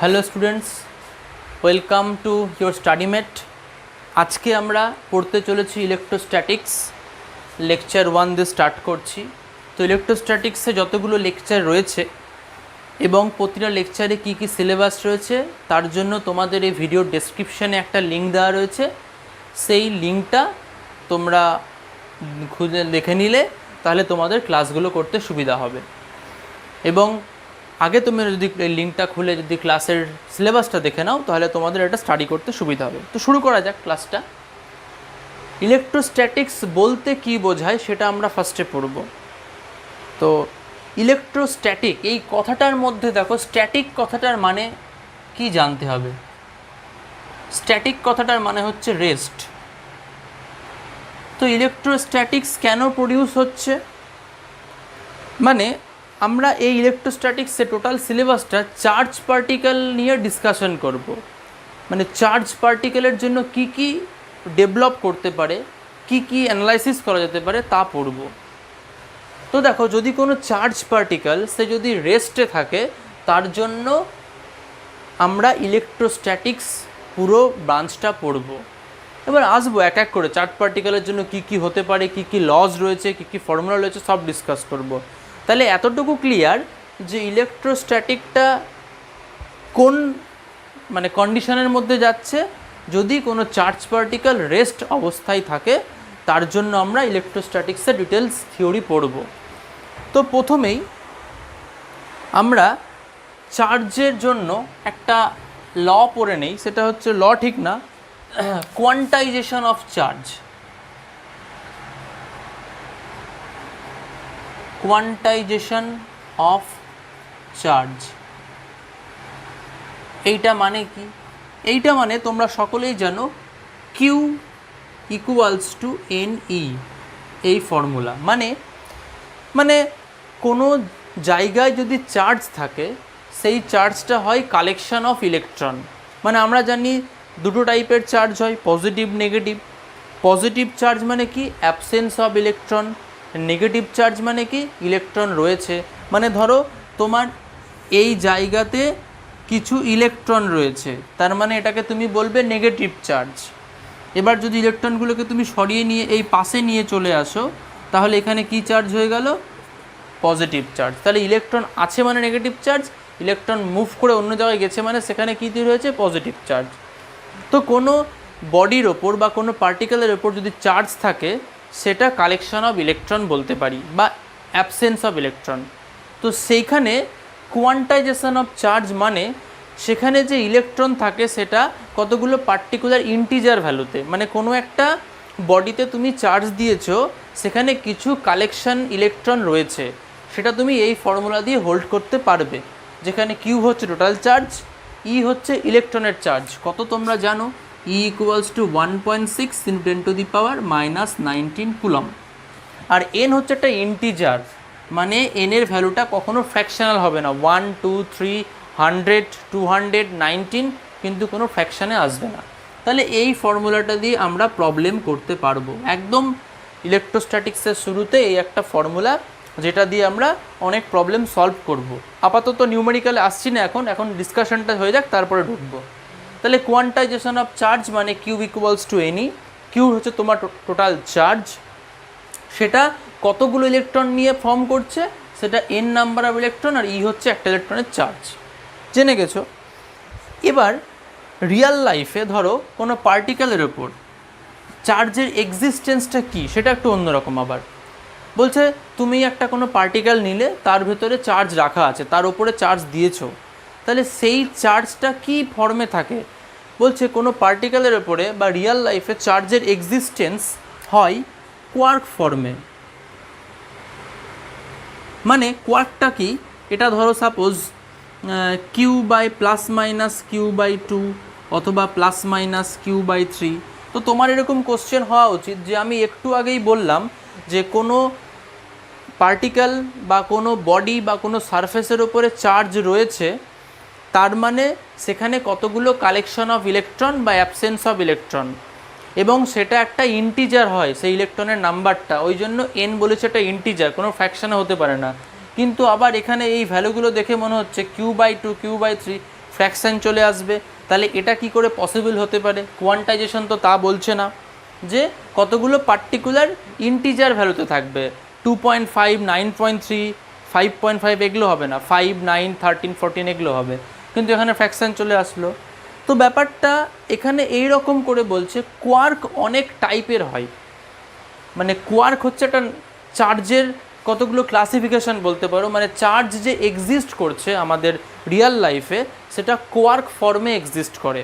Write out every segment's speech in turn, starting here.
Hello students, welcome to your StudyMate. আজকে আমরা পড়তে চলেছি ইলেকট্রোস্ট্যাটিক্স লেকচার 1 দিয়ে স্টার্ট করছি। তো ইলেকট্রোস্ট্যাটিক্সে যতগুলো লেকচার রয়েছে এবং প্রতিটা লেকচারে কী কী সিলেবাস রয়েছে তার জন্য তোমাদের এই ভিডিওর ডেসক্রিপশানে একটা লিঙ্ক দেওয়া রয়েছে। সেই লিঙ্কটা তোমরা খুঁজে দেখে নিলে তাহলে তোমাদের ক্লাসগুলো করতে সুবিধা হবে। এবং আগে তুমি যদি এই লিঙ্কটা খুলে যদি ক্লাসের সিলেবাসটা দেখে নাও তাহলে তোমাদের এটা স্টাডি করতে সুবিধা হবে। তো শুরু করা যাক ক্লাসটা। ইলেকট্রোস্ট্যাটিক্স বলতে কি বোঝায় সেটা আমরা ফার্স্টে পড়ব। তো ইলেকট্রোস্ট্যাটিক এই কথাটার মধ্যে দেখো, স্ট্যাটিক কথাটার মানে কি জানতে হবে। স্ট্যাটিক কথাটার মানে হচ্ছে রেস্ট। তো ইলেকট্রোস্ট্যাটিক্স কেন প্রডিউস হচ্ছে, মানে আমরা এই ইলেকট্রোস্ট্যাটিক্সে টোটাল সিলেবাসটা চার্জ পার্টিকেল নিয়ে ডিসকাশন করব। মানে চার্জ পার্টিকেলের জন্য কি কি ডেভেলপ করতে পারে, কি কি অ্যানালাইসিস করা যেতে পারে তা পড়ব। তো দেখো, যদি কোনো চার্জ পার্টিকেল সে যদি রেস্টে থাকে তার জন্য আমরা ইলেকট্রোস্ট্যাটিক্স পুরো ব্রাঞ্চটা পড়ব। এবার আসবো এক এক করে চার্জ পার্টিকেলের জন্য কি কি হতে পারে, কি কি লজ রয়েছে, কি কি ফর্মুলা রয়েছে, সব ডিসকাস করব। তাহলে এতটুকু ক্লিয়ার যে ইলেকট্রোস্ট্যাটিকটা কোন মানে কন্ডিশনের মধ্যে যাচ্ছে, যদি কোনো চার্জ পার্টিকেল রেস্ট অবস্থায় থাকে তার জন্য আমরা ইলেকট্রোস্ট্যাটিক্সের ডিটেলস থিওরি পড়ব। তো প্রথমেই আমরা চার্জের জন্য একটা ল পড়ে নেই, সেটা হচ্ছে ল ঠিক না, quantization of charge. Quantization of charge এইটা মানে কি? এইটা মানে তোমরা সকলেই জানো Q equals to N E, এই ফর্মুলা। মানে কোনো জায়গায় যদি চার্জ থাকে সেই চার্জটা হয় কালেকশন অফ ইলেকট্রন। মানে আমরা জানি দুটো টাইপের চার্জ হয়, পজিটিভ নেগেটিভ। পজিটিভ চার্জ মানে কি? Absence of electron. Negative charge মানে কি? ইলেকট্রন রয়েছে। মানে ধরো তোমার এই জায়গাতে কিছু ইলেকট্রন রয়েছে, তার মানে এটাকে তুমি বলবে নেগেটিভ চার্জ। এবার যদি ইলেকট্রনগুলোকে তুমি সরিয়ে নিয়ে এই পাশে নিয়ে চলে আসো তাহলে এখানে কি চার্জ হয়ে গেল? Positive charge. তাহলে ইলেকট্রন আছে মানে নেগেটিভ চার্জ, ইলেকট্রন মুভ করে অন্য জায়গায় গেছে মানে সেখানে কী তৈরি হয়েছে? Positive charge. তো কোনো বডির ওপর বা কোনো পার্টিকেলের ওপর যদি চার্জ থাকে সেটা কালেকশন অফ ইলেকট্রন বলতে পারি বা অ্যাবসেন্স অফ ইলেকট্রন। তো সেইখানে কোয়ান্টাইজেশন অফ চার্জ মানে সেখানে যে ইলেকট্রন থাকে সেটা কতগুলো পার্টিকুলার ইন্টিজার ভ্যালুতে, মানে কোনো একটা বডিতে তুমি চার্জ দিয়েছো, সেখানে কিছু কালেকশন ইলেকট্রন রয়েছে, সেটা তুমি এই ফর্মুলা দিয়ে হোল্ড করতে পারবে। যেখানে কিউ হচ্ছে টোটাল চার্জ, ই হচ্ছে ইলেকট্রনের চার্জ। কত তোমরা জানো? E equals to 1.6 × 10⁻⁻19 coulomb. আর এন হচ্ছে একটা ইন্টিজার, মানে এনের ভ্যালুটা কখনো ফ্র্যাকশনাল হবে না। 1, 2, 3, 100, 219 কিন্তু কোনো ফ্র্যাকশানে আসবে না। তাহলে এই ফর্মুলাটা দিয়ে আমরা প্রবলেম করতে পারবো। একদম ইলেকট্রোস্ট্যাটিক্সের শুরুতে এই একটা ফর্মুলা যেটা দিয়ে আমরা অনেক প্রবলেম সলভ করব। আপাতত নিউমেরিক্যালে আসছি না, এখন ডিসকাশনটা হয়ে যাক তারপরে ঢুকবো। তাহলে কোয়ান্টাইজেশন অফ চার্জ মানে Q equals to N E. Q হচ্ছে তোমার টোটাল চার্জ, সেটা কতগুলো ইলেকট্রন নিয়ে ফর্ম করছে সেটা এন নাম্বার অফ ইলেকট্রন, আর ই হচ্ছে একটা ইলেকট্রনের চার্জ। জেনে গেছো। এবার রিয়াল লাইফে ধরো কোনো পার্টিকেলের ওপর চার্জের এক্সিস্টেন্সটা কি সেটা একটু অন্যরকম। আবার বলছে তুমি একটা কোনো পার্টিকেল নিলে, তার ভেতরে চার্জ রাখা আছে, তার উপরে চার্জ দিয়েছো, তাহলে সেই চার্জটা কি ফর্মে থাকে? বলছে কোনো পার্টিকেলের ওপরে বা রিয়াল লাইফে চার্জের এক্সিস্টেন্স হয় কোয়ার্ক ফর্মে। মানে কোয়ার্কটা কি? এটা ধরো suppose Q by plus minus Q by 2 অথবা প্লাস মাইনাস কিউ বাই 3। তো তোমার এরকম কোশ্চেন হওয়া উচিত যে আমি একটু আগেই বললাম যে কোনো পার্টিকেল বা কোনো বডি বা কোনো সারফেসের ওপরে চার্জ রয়েছে, তার মানে সেখানে কতগুলো কালেকশন অফ ইলেকট্রন বা অ্যাবসেন্স অফ ইলেকট্রন, এবং সেটা একটা ইন্টিজার হয় সেই ইলেকট্রনের নাম্বারটা। ওই জন্য এন বলেছে এটা ইন্টিজার, কোনো ফ্র্যাকশানে হতে পারে না। কিন্তু আবার এখানে এই ভ্যালুগুলো দেখে মনে হচ্ছে Q by 2, Q by 3 fraction চলে আসবে। তাহলে এটা কি করে পসিবল হতে পারে? কোয়ান্টাইজেশন তো তা বলছে না যে কতগুলো পার্টিকুলার ইন্টিজার ভ্যালুতে থাকবে, 2.5, 9.3, 5.5 এগুলো হবে না, 5, 9, 13, 14 এগুলো হবে, কিন্তু এখানে ফ্র্যাকশান চলে আসলো। তো ব্যাপারটা এখানে এই রকম করে বলছে কোয়ার্ক অনেক টাইপের হয়, মানে কোয়ার্ক হচ্ছে একটা চার্জের কতগুলো ক্লাসিফিকেশন বলতে পারো, মানে চার্জ যে এক্সিস্ট করছে আমাদের রিয়েল লাইফে সেটা কোয়ার্ক ফর্মে এক্সিস্ট করে।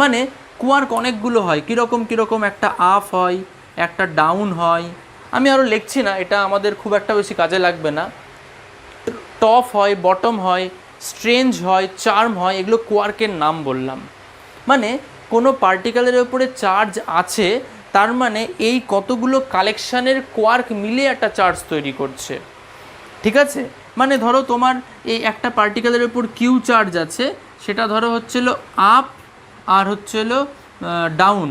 মানে কোয়ার্ক অনেকগুলো হয়, কীরকম কীরকম, একটা আপ হয়, একটা ডাউন হয়, আমি আরও লিখছি না, এটা আমাদের খুব একটা বেশি কাজে লাগবে না। টপ হয়, বটম হয়, স্ট্রেঞ্জ হয়, চার্ম হয়, এগুলো কোয়ার্কের নাম বললাম। মানে কোনো পার্টিকেলের ওপরে চার্জ আছে, তার মানে এই কতগুলো কালেকশানের কোয়ার্ক মিলে একটা চার্জ তৈরি করছে, ঠিক আছে? মানে ধরো তোমার এই একটা পার্টিকেলের ওপর কিউ চার্জ আছে, সেটা ধরো হচ্ছিল আপ আর হচ্ছিল ডাউন,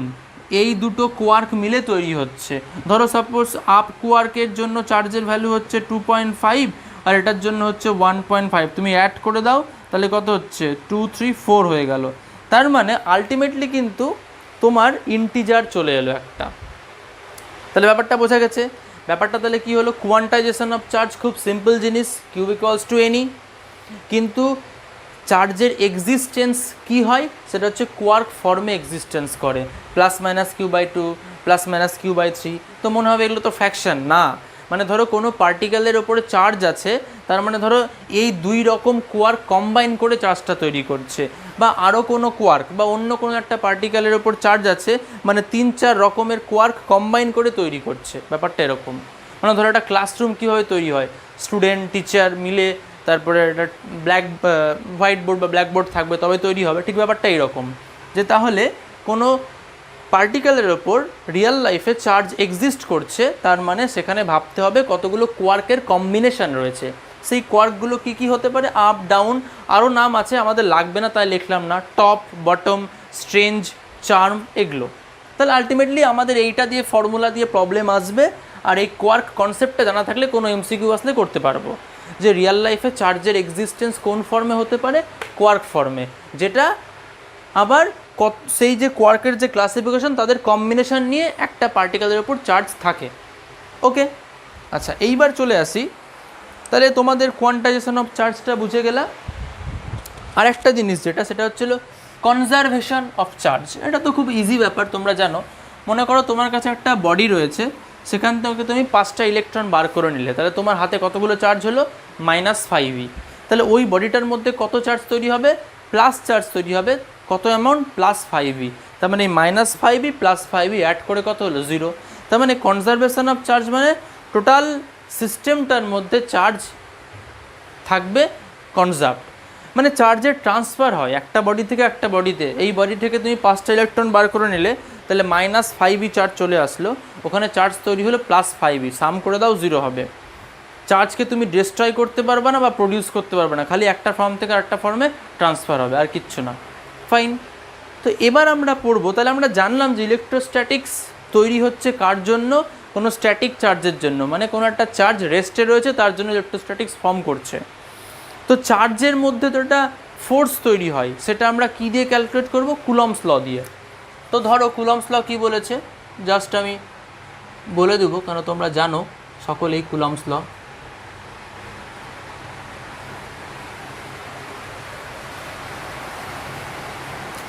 এই দুটো কোয়ার্ক মিলে তৈরি হচ্ছে। ধরো সাপোজ আপ কোয়ার্কের জন্য চার্জের ভ্যালু হচ্ছে 2.5 আর এটার জন্য হচ্ছে 1.5, তুমি অ্যাড করে দাও তাহলে কত হচ্ছে, 2, 3, 4 হয়ে গেল। তার মানে আলটিমেটলি কিন্তু তোমার ইন্টিজার চলে এলো একটা। তাহলে ব্যাপারটা বোঝা গেছে। ব্যাপারটা তাহলে কি হলো, কোয়ান্টাইজেশন অফ চার্জ খুব সিম্পল জিনিস, কিউ ইকুয়ালস টু এনি। কিন্তু চার্জের এক্সিস্টেন্স কি হয়, সেটা হচ্ছে কোয়ার্ক ফর্মে এক্সিস্টেন্স করে, +-q/2, +-q/3। তো মনে হবে এগুলো তো ফ্র্যাকশন না, মানে ধরো কোনো পার্টিকেলের ওপরে চার্জ আছে, তার মানে ধরো এই দুই রকম কোয়ার্ক কম্বাইন করে চার্জটা তৈরি করছে, বা আরও কোনো কোয়ার্ক বা অন্য কোনো একটা পার্টিকেলের ওপর চার্জ আছে, মানে 3-4 রকমের কোয়ার্ক কম্বাইন করে তৈরি করছে। ব্যাপারটা এরকম, মানে ধরো একটা ক্লাসরুম কীভাবে তৈরি হয়, স্টুডেন্ট টিচার মিলে তারপরে একটা হোয়াইট বোর্ড বা ব্ল্যাকবোর্ড থাকবে তবে তৈরি হবে, ঠিক ব্যাপারটা এইরকম। যে তাহলে কোনো পার্টিকেলের ওপর রিয়েল লাইফে চার্জ এক্সিস্ট করছে, তার মানে সেখানে ভাবতে হবে কতগুলো কোয়ার্কের কম্বিনেশন রয়েছে। সেই কোয়ার্কগুলো কি কি হতে পারে, আপ, ডাউন, আরও নাম আছে, আমাদের লাগবে না তাই লিখলাম না, টপ, বটম, স্ট্রেঞ্জ, চার্ম, এগুলো। তাহলে আলটিমেটলি আমাদের এইটা দিয়ে ফর্মুলা দিয়ে প্রবলেম আসবে, আর এই কোয়ার্ক কনসেপ্টটা জানা থাকলে কোনো এমসিকিউ আসলে করতে পারবো যে রিয়েল লাইফে চার্জের এক্সিস্টেন্স কোন ফর্মে হতে পারে, কোয়ার্ক ফর্মে, যেটা আবার সেই যে কোয়ার্কের যে ক্লাসিফিকেশন তাদের কম্বিনেশন নিয়ে একটা পার্টিকেলের ওপর চার্জ থাকে। ওকে, আচ্ছা এইবার চলে আসি, তাহলে তোমাদের কোয়ান্টাইজেশন অফ চার্জটা বুঝে গেলা। আর একটা জিনিস যেটা, সেটা হচ্ছিল কনজারভেশন অফ চার্জ। এটা তো খুব ইজি ব্যাপার, তোমরা জানো। মনে করো তোমার কাছে একটা বডি রয়েছে, সেখান থেকে তুমি 5টা ইলেকট্রন বার করে নিলে, তাহলে তোমার হাতে কতগুলো চার্জ হলো, -5e। তাহলে ওই বডিটার মধ্যে কত চার্জ তৈরি হবে, প্লাস চার্জ তৈরি হবে, কত অ্যামাউন্ট, +5e। তার মানে -5e + 5e অ্যাড করে কত হলো, 0। তার মানে কনজারভেশন অফ চার্জ মানে টোটাল সিস্টেমটার মধ্যে চার্জ থাকবে কনজার্ভড, মানে চার্জের ট্রান্সফার হয় একটা বডি থেকে একটা বডিতে। এই বডি থেকে তুমি 5টা ইলেকট্রন বার করে নিলে, তাহলে -5e চার্জ চলে আসলো, ওখানে চার্জ তৈরি হলো +5e, সাম করে দাও 0 হবে। চার্জকে তুমি ডিস্ট্রয় করতে পারবে না বা প্রডিউস করতে পারবে না, খালি একটা ফর্ম থেকে আরেকটা ফর্মে ট্রান্সফার হবে, আর কিচ্ছু না। ফাইন। তো এবার আমরা পড়বো, তাহলে আমরা জানলাম যে ইলেকট্রোস্ট্যাটিক্স তৈরি হচ্ছে কার জন্য, কোনো স্ট্যাটিক চার্জের জন্য, মানে কোনো একটা চার্জ রেস্টে রয়েছে তার জন্য ইলেকট্রোস্ট্যাটিক্স ফর্ম করছে। তো চার্জের মধ্যে তো একটা ফোর্স তৈরি হয়, সেটা আমরা কী দিয়ে ক্যালকুলেট করব, কুলম্বস ল দিয়ে। তো ধরো কুলম্বস ল কী বলেছে, জাস্ট আমি বলে দেবো, কারণ তোমরা জানো সকলেই কুলম্বস ল।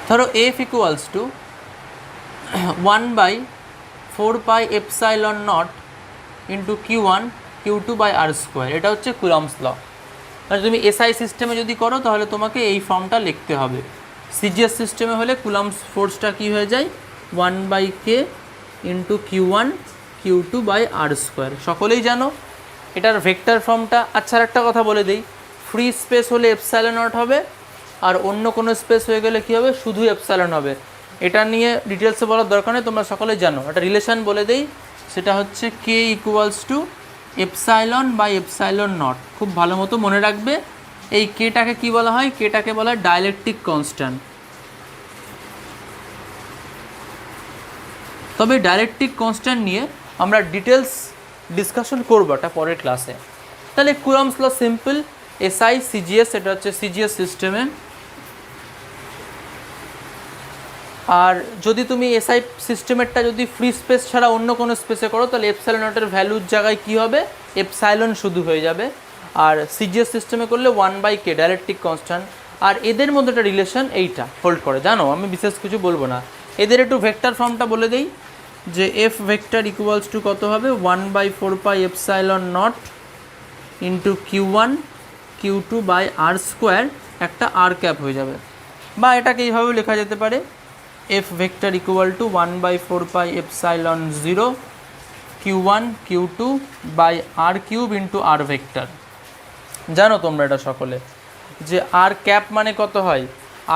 ধরো F equals to 1/4πε0 into Q1 Q2/r², এটা হচ্ছে কুলম্বস ল। মানে তুমি এসআই সিস্টেমে যদি করো তাহলে তোমাকে এই ফর্মটা লিখতে হবে। সিজিএস সিস্টেমে হলে কুলম্বস ফোর্সটা কী হয়ে যায়, 1/k ইন্টু Q1 Q2/r², সকলেই জানো এটার ভেক্টর ফর্মটা। আচ্ছা আর একটা কথা বলে দিই, ফ্রি স্পেস হলে ε0 হবে, আর অন্য কোনো স্পেস হয়ে গেলে কী হবে, শুধু এপসাইলন হবে। এটা নিয়ে ডিটেলসে বলার দরকার নেই, তোমরা সকলেই জানো। একটা রিলেশন বলে দেই, সেটা হচ্ছে k ইকুয়ালস টু ε/ε0। খুব ভালো মতো মনে রাখবে, এই কেটাকে কি বলা হয়, কেটাকে বলা হয় ডাইলেকট্রিক কনস্ট্যান্ট। তবে ডাইলেকট্রিক কনস্ট্যান্ট নিয়ে আমরা ডিটেলস ডিসকাশন করবো একটা পরের ক্লাসে। তাহলে Coulomb's law simple, SI CGS, এটা হচ্ছে সিজিএস সিস্টেমে আর যদি তুমি এসআই সিস্টেমেরটা যদি ফ্রি স্পেস ছাড়া অন্য কোনো স্পেসে করো তাহলে এপসাইলন নটের ভ্যালুর জায়গায় কী হবে, এপসাইলন শুধু হয়ে যাবে। আর সিজিএস সিস্টেমে করলে 1/k ডাইলেকট্রিক কনস্ট্যান্ট। আর এদের মধ্যে একটা রিলেশন এইটা হোল্ড করে, জানো আমি বিশেষ কিছু বলবো না। এদের একটু ভেক্টর ফর্মটা বলে দেই, যে এফ ভেক্টর ইকুয়ালস টু কত হবে, 1/4 epsilon naught into Q1 Q2 by R square, একটা আর ক্যাপ হয়ে যাবে। বা এটাকে এইভাবেও লেখা যেতে পারে, F vector equal to 1/4 epsilon 0 Q1 Q2 by R cube into R vector. জানো তোমরা এটা সকলে যে আর ক্যাপ মানে কত হয়,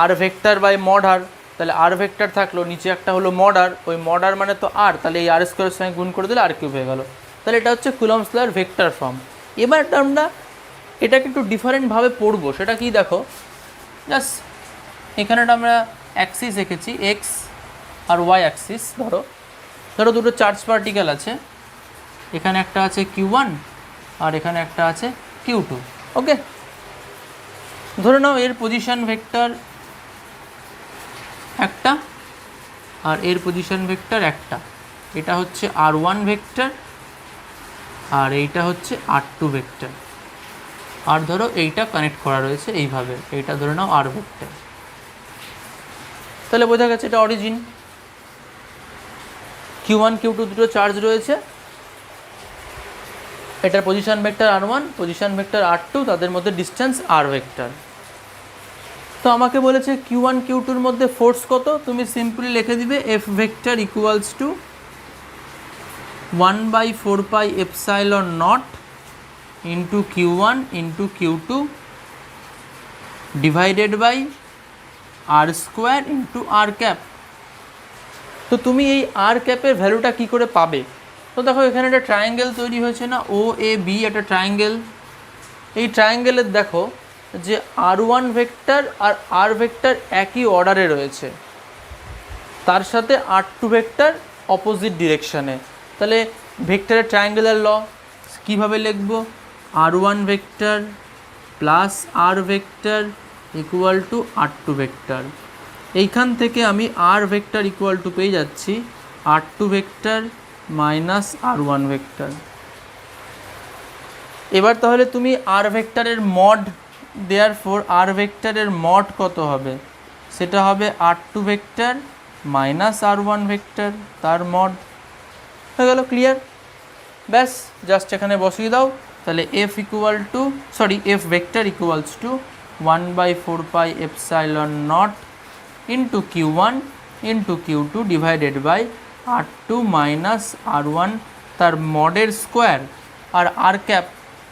আর ভেক্টর বাই মড আর। তাহলে আর ভেক্টর থাকলো, নিচে একটা হলো মড আর, ওই মড আর মানে তো আর, তাহলে এই আর স্কোয়ারের সঙ্গে গুণ করে দিলে আর কিউব হয়ে গেল। তাহলে এটা হচ্ছে কুলম্বস লর ভেক্টর ফর্ম। এবার আমরা এটাকে একটু ডিফারেন্টভাবে পড়বো, সেটা কি দেখো, জাস্ট এখানে আমরা অ্যাক্সিস এঁকেছি এক্স আর ওয়াই অ্যাক্সিস। ধরো দুটো চার্জ পার্টিকেল আছে, এখানে একটা আছে Q1 আর এখানে একটা আছে Q2। ওকে, ধরে নাও এর পজিশন ভেক্টর একটা আর এর পজিশন ভেক্টর একটা, এটা হচ্ছে R1 ভেক্টর আর এইটা হচ্ছে R2 ভেক্টর। আর ধরো এইটা কানেক্ট করা রয়েছে এইভাবে, এইটা ধরে নাও আর ভেক্টর। তাহলে বোঝা গেছে এটা অরিজিন। Q1 Q2 দুটো চার্জ রয়েছে, এটার position vector R1, position vector R2, তাদের মধ্যে ডিস্টেন্স R ভেক্টর। তো আমাকে বলেছে Q1 Q2-র মধ্যে ফোর্স কত, তুমি সিম্পলি লিখে দিবে F vector equals to 1/4 epsilon naught into Q1 into Q2 divided by R square into R cap. তো তুমি এই আর ক্যাপের ভ্যালুটা কী করে পাবে? তো দেখো এখানে একটা ট্রায়াঙ্গেল তৈরি হয়েছে না, ও এ বি, একটা ট্রায়াঙ্গেল। এই ট্রায়াঙ্গেলের দেখো যে R1 ভেক্টর আর আর ভেক্টর একই অর্ডারে রয়েছে, তার সাথে R2 ভেক্টর অপোজিট ডিরেকশানে। তাহলে ভেক্টরের ট্রায়াঙ্গুলার ল কীভাবে লিখব, R1 vector plus R vector equal to R2 vector. এইখান থেকে আমি আর ভেক্টর ইকুয়াল টু পেয়ে যাচ্ছি R2 vector minus R1 vector. এবার তাহলে তুমি আর ভেক্টরের মড, দেয়ারফর আর ভেক্টরের মড কত হবে, সেটা হবে R2 vector minus R1 vector, তার মড হয়ে গেল। ক্লিয়ার? ব্যাস জাস্ট এখানে বসিয়ে দাও। তাহলে F vector equals to 1/4 epsilon naught into Q1 into Q2 divided by R2 minus R1, তার মডের স্কোয়ার। আর আর ক্যাপ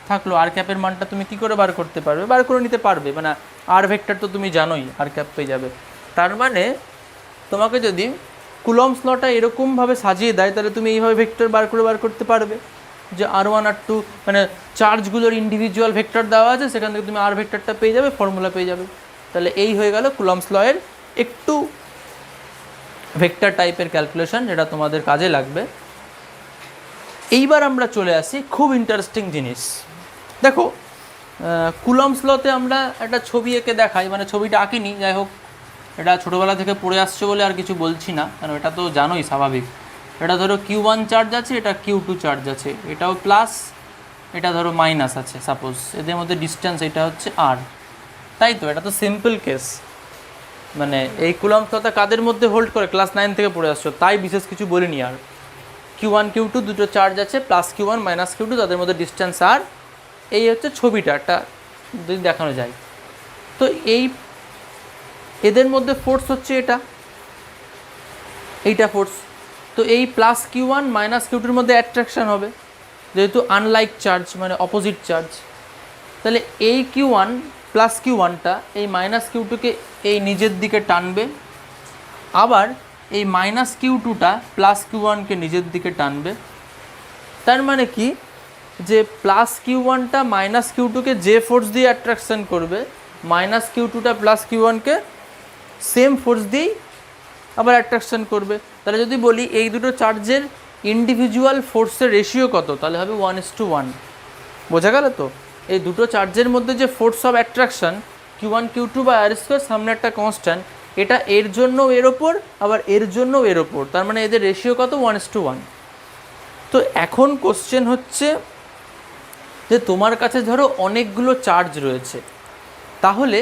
থাকলো, আর ক্যাপের মানটা তুমি কী করে বার করতে পারবে, বার করে নিতে পারবে, মানে আর ভেক্টর তো তুমি জানোই, আর ক্যাপ পেয়ে যাবে। তার মানে তোমাকে যদি কুলম্বস লটা এরকমভাবে সাজিয়ে দেয় তাহলে তুমি এইভাবে ভেক্টর বার করতে পারবে, যে R1 R2 মানে চার্জগুলোর ইন্ডিভিজুয়াল ভেক্টর দেওয়া আছে, সেখান থেকে তুমি আর ভেক্টরটা পেয়ে যাবে, ফর্মুলা পেয়ে যাবে। তাহলে এই হয়ে গেল কুলম্বস লয়ের একটু ভেক্টর টাইপের ক্যালকুলেশন, যেটা তোমাদের কাজে লাগবে। এইবার আমরা চলে আসি খুব ইন্টারেস্টিং জিনিস। দেখো কুলম্বস লতে আমরা একটা ছবি এঁকে দেখাই, মানে ছবিটা আঁকিনি, যাই হোক এটা ছোটোবেলা থেকে পড়ে আসছে বলে আর কিছু বলছি না, কারণ এটা তো জানোই স্বাভাবিক। এটা ধরো Q1 চার্জ আছে, এটা Q2 চার্জ আছে, এটাও প্লাস, এটা ধরো মাইনাস আছে সাপোজ, এদের মধ্যে ডিস্টেন্স এটা হচ্ছে আর, তাই তো? এটা তো সিম্পল কেস। মানে এই কুলম্বস লটা কাদের মধ্যে হোল্ড করে, ক্লাস 9 থেকে পড়ে আসছো, তাই বিশেষ কিছু বলিনি। আর Q1 Q2 দুটো চার্জ আছে, প্লাস Q1 মাইনাস Q2, তাদের মধ্যে ডিস্টেন্স আর। এই হচ্ছে ছবিটা একটা যদি দেখানো যায়। তো এদের মধ্যে ফোর্স হচ্ছে এইটা ফোর্স। তো এই প্লাস Q1 মাইনাস Q2-র মধ্যে অ্যাট্রাকশান হবে, যেহেতু আনলাইক চার্জ মানে অপোজিট চার্জ। তাহলে এই Q1 প্লাস Q1টা এই মাইনাস Q2-কে এই নিজের দিকে টানবে, আবার এই মাইনাস Q2টা প্লাস Q1-কে নিজের দিকে টানবে। তার মানে কি, যে প্লাস Q1টা মাইনাস Q2-কে যে ফোর্স দিয়ে অ্যাট্রাকশান করবে, মাইনাস Q2টা প্লাস Q1-কে সেম ফোর্স দিয়েই আবার অ্যাট্রাকশান করবে। তাহলে যদি বলি এই দুটো চার্জের ইন্ডিভিজুয়াল ফোর্সের রেশিও কত, তাহলে হবে 1:1। বোঝা গেল তো? এই দুটো চার্জের মধ্যে যে force of attraction Q1 Q2 বা আর স্কোয়ার, সামনে একটা কনস্ট্যান্ট, এটা এর জন্য এর ওপর, আবার এর জন্য এর ওপর, তার মানে এদের রেশিও কত? 1:1। তো এখন কোশ্চেন হচ্ছে যে তোমার কাছে ধরো অনেকগুলো চার্জ রয়েছে, তাহলে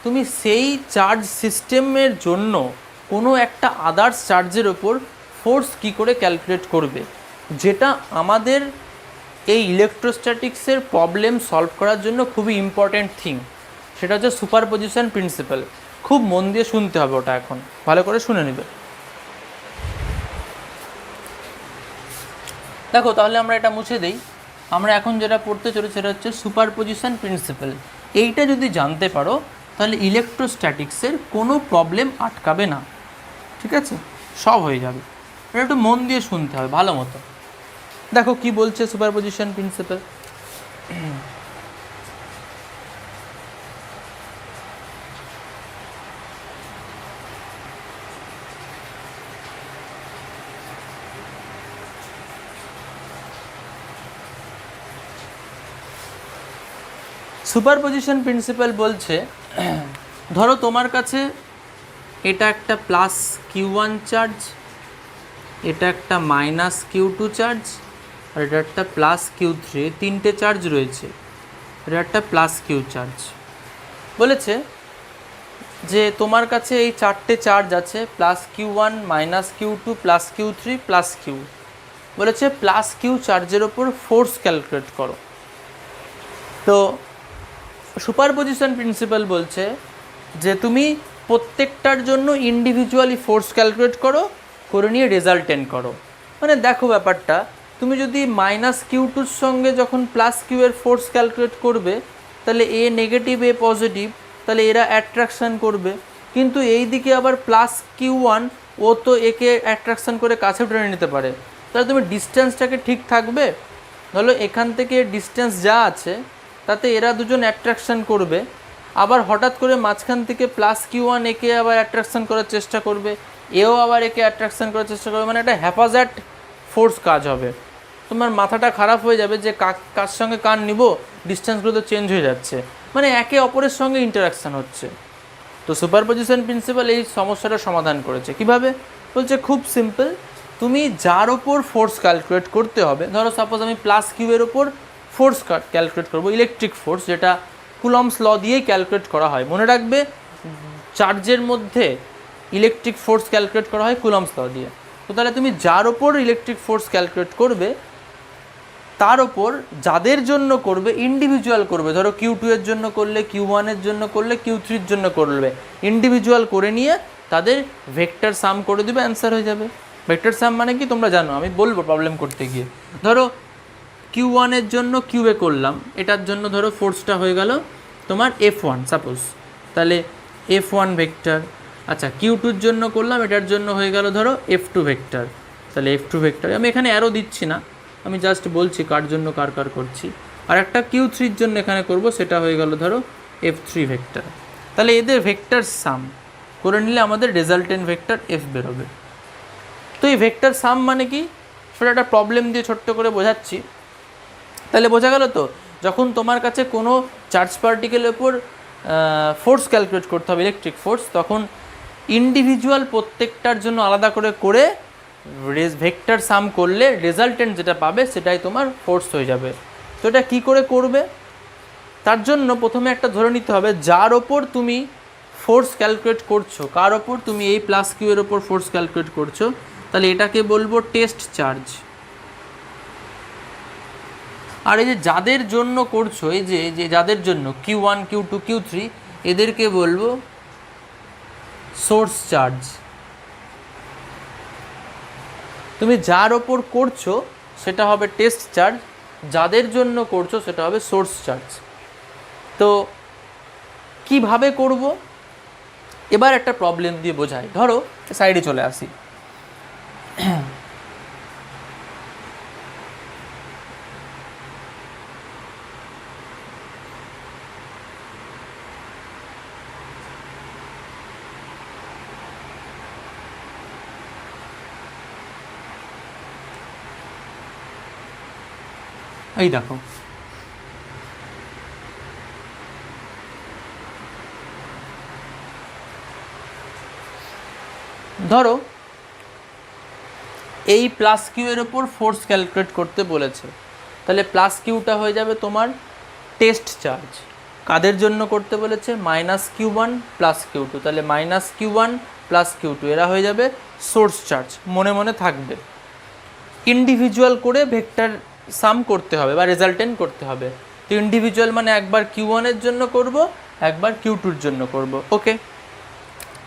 তুমি সেই চার্জ সিস্টেমের জন্য কোনো একটা আদার্স চার্জের ওপর ফোর্স কী করে ক্যালকুলেট করবে, যেটা আমাদের এই ইলেকট্রোস্ট্যাটিক্সের প্রবলেম সলভ করার জন্য খুবই ইম্পর্ট্যান্ট থিং। সেটা হচ্ছে সুপারপজিশন প্রিন্সিপাল। খুব মন দিয়ে শুনতে হবে ওটা, এখন ভালো করে শুনে নেবে। দেখো তাহলে আমরা এটা মুছে দিই। আমরা এখন যেটা পড়তে চলেছি সেটা হচ্ছে সুপারপজিশন প্রিন্সিপাল। এইটা যদি জানতে পারো তাহলে ইলেকট্রোস্ট্যাটিক্সের কোনো প্রবলেম আটকাবে না, ঠিক আছে, সব হয়ে যাবে। এটা একটু মন দিয়ে শুনতে হবে ভালো মতো। দেখো কি বলছে সুপারপজিশন প্রিন্সিপাল। সুপারপজিশন প্রিন্সিপাল বলছে, ধরো তোমার কাছে এটা একটা প্লাস Q1 চার্জ, এটা একটা মাইনাস Q2 চার্জ, আর এটা একটা প্লাস Q3, তিনটে চার্জ রয়েছে। এটা একটা প্লাস Q চার্জ। বলেছে যে তোমার কাছে এই চারটে চার্জ আছে, plus Q1, minus Q2, plus Q3, plus Q। বলেছে প্লাস Q চার্জের ওপর ফোর্স ক্যালকুলেট করো। তো সুপারপজিশন প্রিন্সিপাল বলছে যে তুমি প্রত্যেকটার জন্য ইন্ডিভিজুয়ালি ফোর্স ক্যালকুলেট করো, করে নিয়ে রেজাল্টেন্ট করো। মানে দেখো ব্যাপারটা, তুমি যদি মাইনাস Q2-র সঙ্গে যখন প্লাস Q এর ফোর্স ক্যালকুলেট করবে, তাহলে এ নেগেটিভ এ পজিটিভ, তাহলে এরা অ্যাট্রাকশান করবে। কিন্তু এই দিকে আবার প্লাস Q1, ও তো একে অ্যাট্রাকশান করে কাছে টেনে নিতে পারে। তাহলে তুমি ডিস্টেন্সটাকে ঠিক থাকবে। ধরো এখান থেকে ডিস্টেন্স যা আছে তাতে এরা দুজন অ্যাট্রাকশান করবে, আবার হঠাৎ করে মাঝখান থেকে প্লাস Q1 একে আবার অ্যাট্রাকশান করার চেষ্টা করবে, এও আবার একে অ্যাট্রাকশান করার চেষ্টা করবে। মানে একটা হ্যাপাজার্ড ফোর্স কাজ হবে। তোমার মাথাটা খারাপ হয়ে যাবে যে কার সঙ্গে কার নিব, ডিস্টেন্সগুলো তো চেঞ্জ হয়ে যাচ্ছে, মানে একে অপরের সঙ্গে ইন্টারাকশান হচ্ছে। তো সুপারপজিশন প্রিন্সিপাল এই সমস্যাটা সমাধান করেছে। কিভাবে? বলছে খুব সিম্পল, তুমি যার ওপর ফোর্স ক্যালকুলেট করতে হবে, ধরো সাপোজ আমি প্লাস Q এর ওপর ফোর্স ক্যালকুলেট করবো, ইলেকট্রিক ফোর্স, যেটা কুলম্বস ল দিয়েই ক্যালকুলেট করা হয়। মনে রাখবে, চার্জের মধ্যে ইলেকট্রিক ফোর্স ক্যালকুলেট করা হয় কুলম্বস ল দিয়ে। তো তাহলে তুমি যার ওপর ইলেকট্রিক ফোর্স ক্যালকুলেট করবে, তার ওপর যাদের জন্য করবে ইন্ডিভিজুয়াল করবে। ধরো Q2 এর জন্য করলে, Q1 এর জন্য করলে, Q3-র জন্য করবে, ইন্ডিভিজুয়াল করে নিয়ে তাদের ভেক্টর সাম করে দেবে, অ্যান্সার হয়ে যাবে। ভেক্টর সাম মানে কি তোমরা জানো, আমি বলবো প্রবলেম করতে গিয়ে। ধরো Q1 এর জন্য Q এ করলাম, এটার জন্য ধরো ফোর্সটা হয়ে গেল তোমার F1 সাপোজ, তাহলে F1 ভেক্টর। আচ্ছা Q2-র জন্য করলাম, এটার জন্য হয়ে গেল ধরো F2 ভেক্টর, তাহলে F2 ভেক্টর। আমি এখানে অ্যারো দিচ্ছি না, আমি জাস্ট বলছি কার জন্য কার কার করছি। আর একটা Q3-র জন্য এখানে করব, সেটা হয়ে গেল ধরো F3 ভেক্টর। তাহলে এদের ভেক্টর সাম করে নিলে আমাদের রেজাল্টেন্ট ভেক্টর F বেরোবে। তো এই ভেক্টর সাম মানে কি, সেটা একটা প্রবলেম দিয়ে ছোট্ট করে বোঝাচ্ছি। তাহলে বোঝা গেল তো, যখন তোমার কাছে কোনো চার্জ পার্টিকেলের উপর ফোর্স ক্যালকুলেট করতে হবে, ইলেকট্রিক ফোর্স, তখন ইন্ডিভিজুয়াল প্রত্যেকটার জন্য আলাদা করে করে ভেক্টর সাম করলে রেজাল্টেন্ট যেটা পাবে সেটাই তোমার ফোর্স হয়ে যাবে। তো এটা কী করে করবে, তার জন্য প্রথমে একটা ধরে নিতে হবে, যার ওপর তুমি ফোর্স ক্যালকুলেট করছো, কার ওপর তুমি এই প্লাস Q এর ওপর ফোর্স ক্যালকুলেট করছো, তাহলে এটাকে বলবো টেস্ট চার্জ। আর এই যে যাদের জন্য করছো, এই যে যাদের জন্য Q1, Q2, Q3, এদেরকে বলবো সোর্স চার্জ। তুমি যার ওপর করছো সেটা হবে টেস্ট চার্জ, যাদের জন্য করছো সেটা হবে সোর্স চার্জ। তো কিভাবে করব, এবার একটা প্রবলেম দিয়ে বোঝাই। ধরো সাইডে চলে আসি, এই দেখো ধরো এই প্লাস কিউ এর ওপর ফোর্স ক্যালকুলেট করতে বলেছে, তাহলে প্লাস কিউটা হয়ে যাবে তোমার টেস্ট চার্জ। কাদের জন্য করতে বলেছে? -Q1 + Q2, তাহলে -Q1 + Q2 এরা হয়ে যাবে সোর্স চার্জ। মনে মনে থাকবে, ইন্ডিভিজুয়াল করে ভেক্টর সাম করতে হবে বা রেজাল্টেন্ট করতে হবে। তো ইন্ডিভিজুয়াল মানে একবার Q1 এর জন্য করব, একবার Q2 এর জন্য করব। ওকে,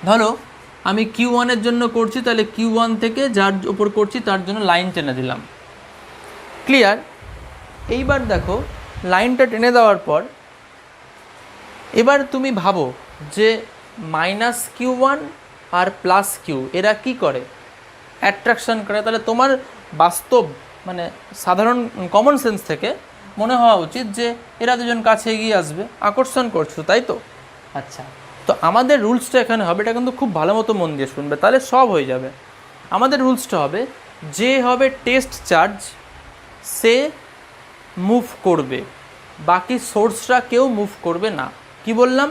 ধরো আমি Q1 এর জন্য করছি, তাহলে Q1 থেকে যার উপর করছি তার জন্য লাইন টেনে দিলাম। ক্লিয়ার? এইবার দেখো লাইনটা টেনে দেওয়ার পর এবার তুমি ভাবো যে -Q1 আর +Q এরা কি করে? অ্যাট্রাকশন করে। তাহলে তোমার বাস্তব মানে সাধারণ কমন সেন্স থেকে মনে হওয়া উচিত যে এরা দুজন কাছে এগিয়ে আসবে, আকর্ষণ করছো, তাই তো? আচ্ছা, তো আমাদের রুলসটা এখানে হবে, এটা কিন্তু খুব ভালো মতো মন দিয়ে শুনবে, তাহলে সব হয়ে যাবে। আমাদের রুলসটা হবে, যে হবে টেস্ট চার্জ সে মুভ করবে, বাকি সোর্সরা কেউ মুভ করবে না। কি বললাম?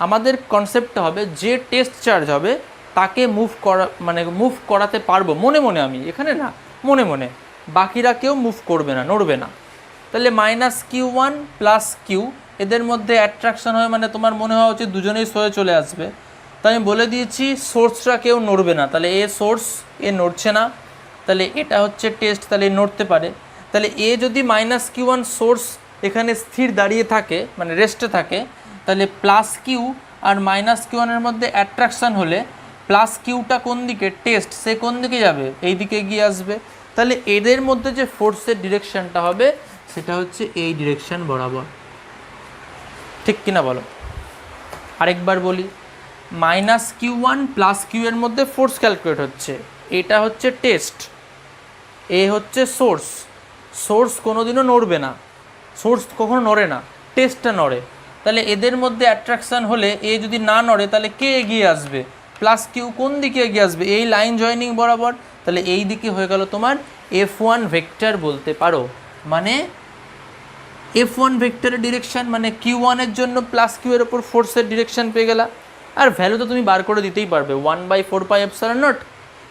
আমাদের কনসেপ্টটা হবে যে টেস্ট চার্জ হবে তাকে মুভ করা, মানে মুভ করাতে পারবো মনে মনে, আমি এখানে না, মনে মনে, বাকিরা কেউ মুভ করবে না, নড়বে না। তাহলে -Q1 + Q এদের মধ্যে অ্যাট্রাকশন হয়, মানে তোমার মনে হওয়া উচিত দুজনেই সরে চলে আসবে। তাই আমি বলে দিয়েছি সোর্সরা কেউ নড়বে না, তাহলে এ সোর্স, এ নড়ছে না, তাহলে এটা হচ্ছে টেস্ট, তাহলে এ নড়তে পারে। তাহলে এ যদি -Q1 সোর্স এখানে স্থির দাঁড়িয়ে থাকে, মানে রেস্টে থাকে, তাহলে +Q আর -Q1 এর মধ্যে অ্যাট্রাকশন হলে +Qটা কোন দিকে? টেস্ট, সে কোন দিকে যাবে? এই দিকে এগিয়ে আসবে। তাহলে এদের মধ্যে যে ফোর্সের ডিরেকশনটা হবে সেটা হচ্ছে এই ডিরেকশন বরাবর। ঠিক কিনা বলো? আরেকবার বলি, -Q1 + Q এর মধ্যে ফোর্স ক্যালকুলেট হচ্ছে, এটা হচ্ছে টেস্ট, এ হচ্ছে সোর্স। সোর্স কোনোদিনও নড়বে না, সোর্স কখনো নড়ে না, টেস্টটা নড়ে। তাহলে এদের মধ্যে অ্যাট্রাকশান হলে এ যদি না নড়ে তাহলে কে এগিয়ে আসবে? +Q কোন দিকে এগিয়ে আসবে? এই লাইন জয়েনিং বরাবর। তাহলে এই দিকে হয়ে গেল তোমার F1 ভেক্টর বলতে পারো। মানে F1 ভেক্টরের ডিরেকশন, মানে Q1 এর জন্য +Q এর ওপর ফোর্সের ডিরেকশন পেয়ে গেলা। আর ভ্যালু তো তুমি বার করে দিতেই পারবে, 1/4πε0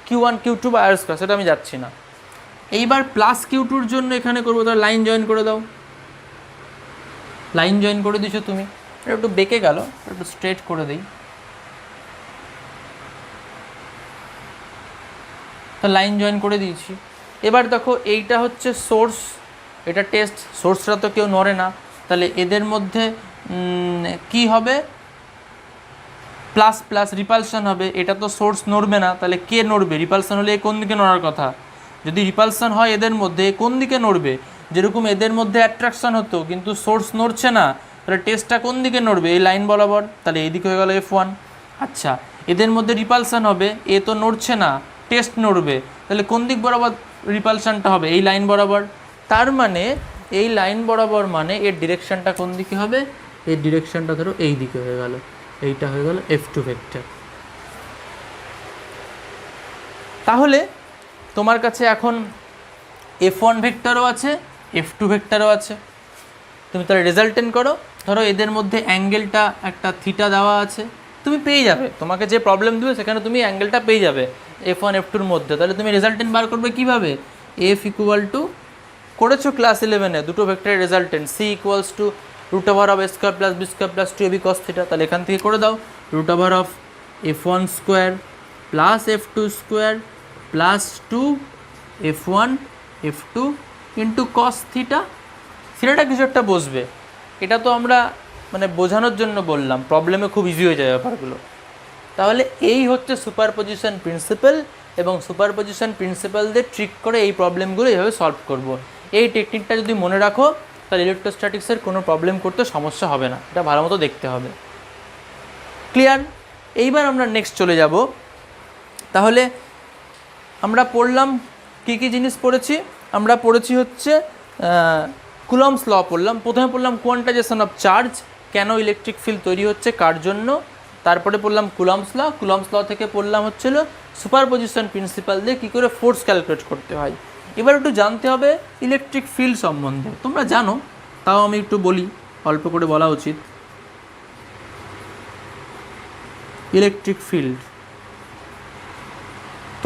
Q1 Q2/r², সেটা আমি যাচ্ছি না। এইবার +Q2 এর জন্য এখানে করবো, তাহলে লাইন জয়েন করে দাও। লাইন জয়েন করে দিছো তুমি, এটা একটু বেঁকে গেল, একটু স্ট্রেট করে দিই। তো লাইন জয়েন করে দিয়েছি। এবার দেখো এইটা হচ্ছে সোর্স, এটা টেস্ট, সোর্সরা তো কেউ নড়ে না, তাহলে এদের মধ্যে কি হবে? প্লাস প্লাস রিপালশন হবে। এটা তো সোর্স নড়বে না, তাহলে কে নড়বে? রিপালশন হলে কোন দিকে নড়ার কথা? যদি রিপালশন হয় এদের মধ্যে, কোন দিকে নড়বে? যেরকম এদের মধ্যে অ্যাট্রাকশন হতো কিন্তু সোর্স নড়ছে না, তাহলে টেস্টটা কোন দিকে নড়বে? এই লাইন বরাবর, তাহলে এই দিকে হয়ে গেল F1। আচ্ছা, এদের মধ্যে রিপালশন হবে, এ তো নড়ছে না, টেস্ট নড়বে, তাহলে কোন দিক বরাবর রিপালশনটা হবে? এই লাইন বরাবর। তার মানে এই লাইন বরাবর মানে এর ডিরেকশনটা কোন দিকে হবে? এর ডিরেকশনটা ধরো এই দিকে হয়ে গেল, এইটা হয়ে গেল F2 ভেক্টর। তাহলে তোমার কাছে এখন F1 ভেক্টরও আছে, F2 ভেক্টরও আছে। তুমি তাহলে রেজাল্টেন্ট করো। ধরো এদের মধ্যে অ্যাঙ্গেলটা একটা থিটা দেওয়া আছে, তুমি পেয়ে যাবে, তোমাকে যে প্রবলেম দেবে সেখানে তুমি অ্যাঙ্গেলটা পেয়ে যাবে F1 F2 এর মধ্যে। তাহলে তুমি রেজাল্টেন্ট বার করবে কীভাবে? F = করেছো ক্লাস 11-এ দুটো ভেক্টরের resultant, C = √(a² + b² + 2ab cos θ। তাহলে এখান থেকে করে দাও, √(f1² + f2² + 2f1 f2 * cos θ। থিটাটা কিছু একটা বসবে। এটা তো আমরা মানে বোঝানোর জন্য বললাম, প্রবলেমে খুব ইজি হয়ে যায় ব্যাপারগুলো। তাহলে এই হচ্ছে সুপারপজিশন প্রিন্সিপাল, এবং সুপারপজিশন প্রিন্সিপাল দিয়ে ট্রিক করে এই প্রবলেমগুলো এইভাবে সলভ করব। এই টেকনিকটা যদি মনে রাখো তাহলে ইলেকট্রোস্ট্যাটিক্সের কোনো প্রবলেম করতে সমস্যা হবে না, এটা ভালো মতো দেখতে হবে। ক্লিয়ার? এইবার আমরা নেক্সট চলে যাব। তাহলে আমরা পড়লাম কী কী জিনিস পড়েছি? আমরা পড়েছি হচ্ছে কুলম্বস ল পড়লাম। প্রথমে পড়লাম কোয়ান্টাইজেশন অফ চার্জ, কেন ইলেকট্রিক ফিল্ড তৈরি হচ্ছে, কার জন্য। তারপরে পড়লাম কুলম্বস ল। কুলম্বস ল থেকে পড়লাম হচ্ছিল সুপারপজিশন প্রিন্সিপাল দিয়ে কী করে ফোর্স ক্যালকুলেট করতে হয়। এবার একটু জানতে হবে ইলেকট্রিক ফিল্ড সম্বন্ধে। তোমরা জানো, তাও আমি একটু বলি, অল্প করে বলা উচিত। ইলেকট্রিক ফিল্ড,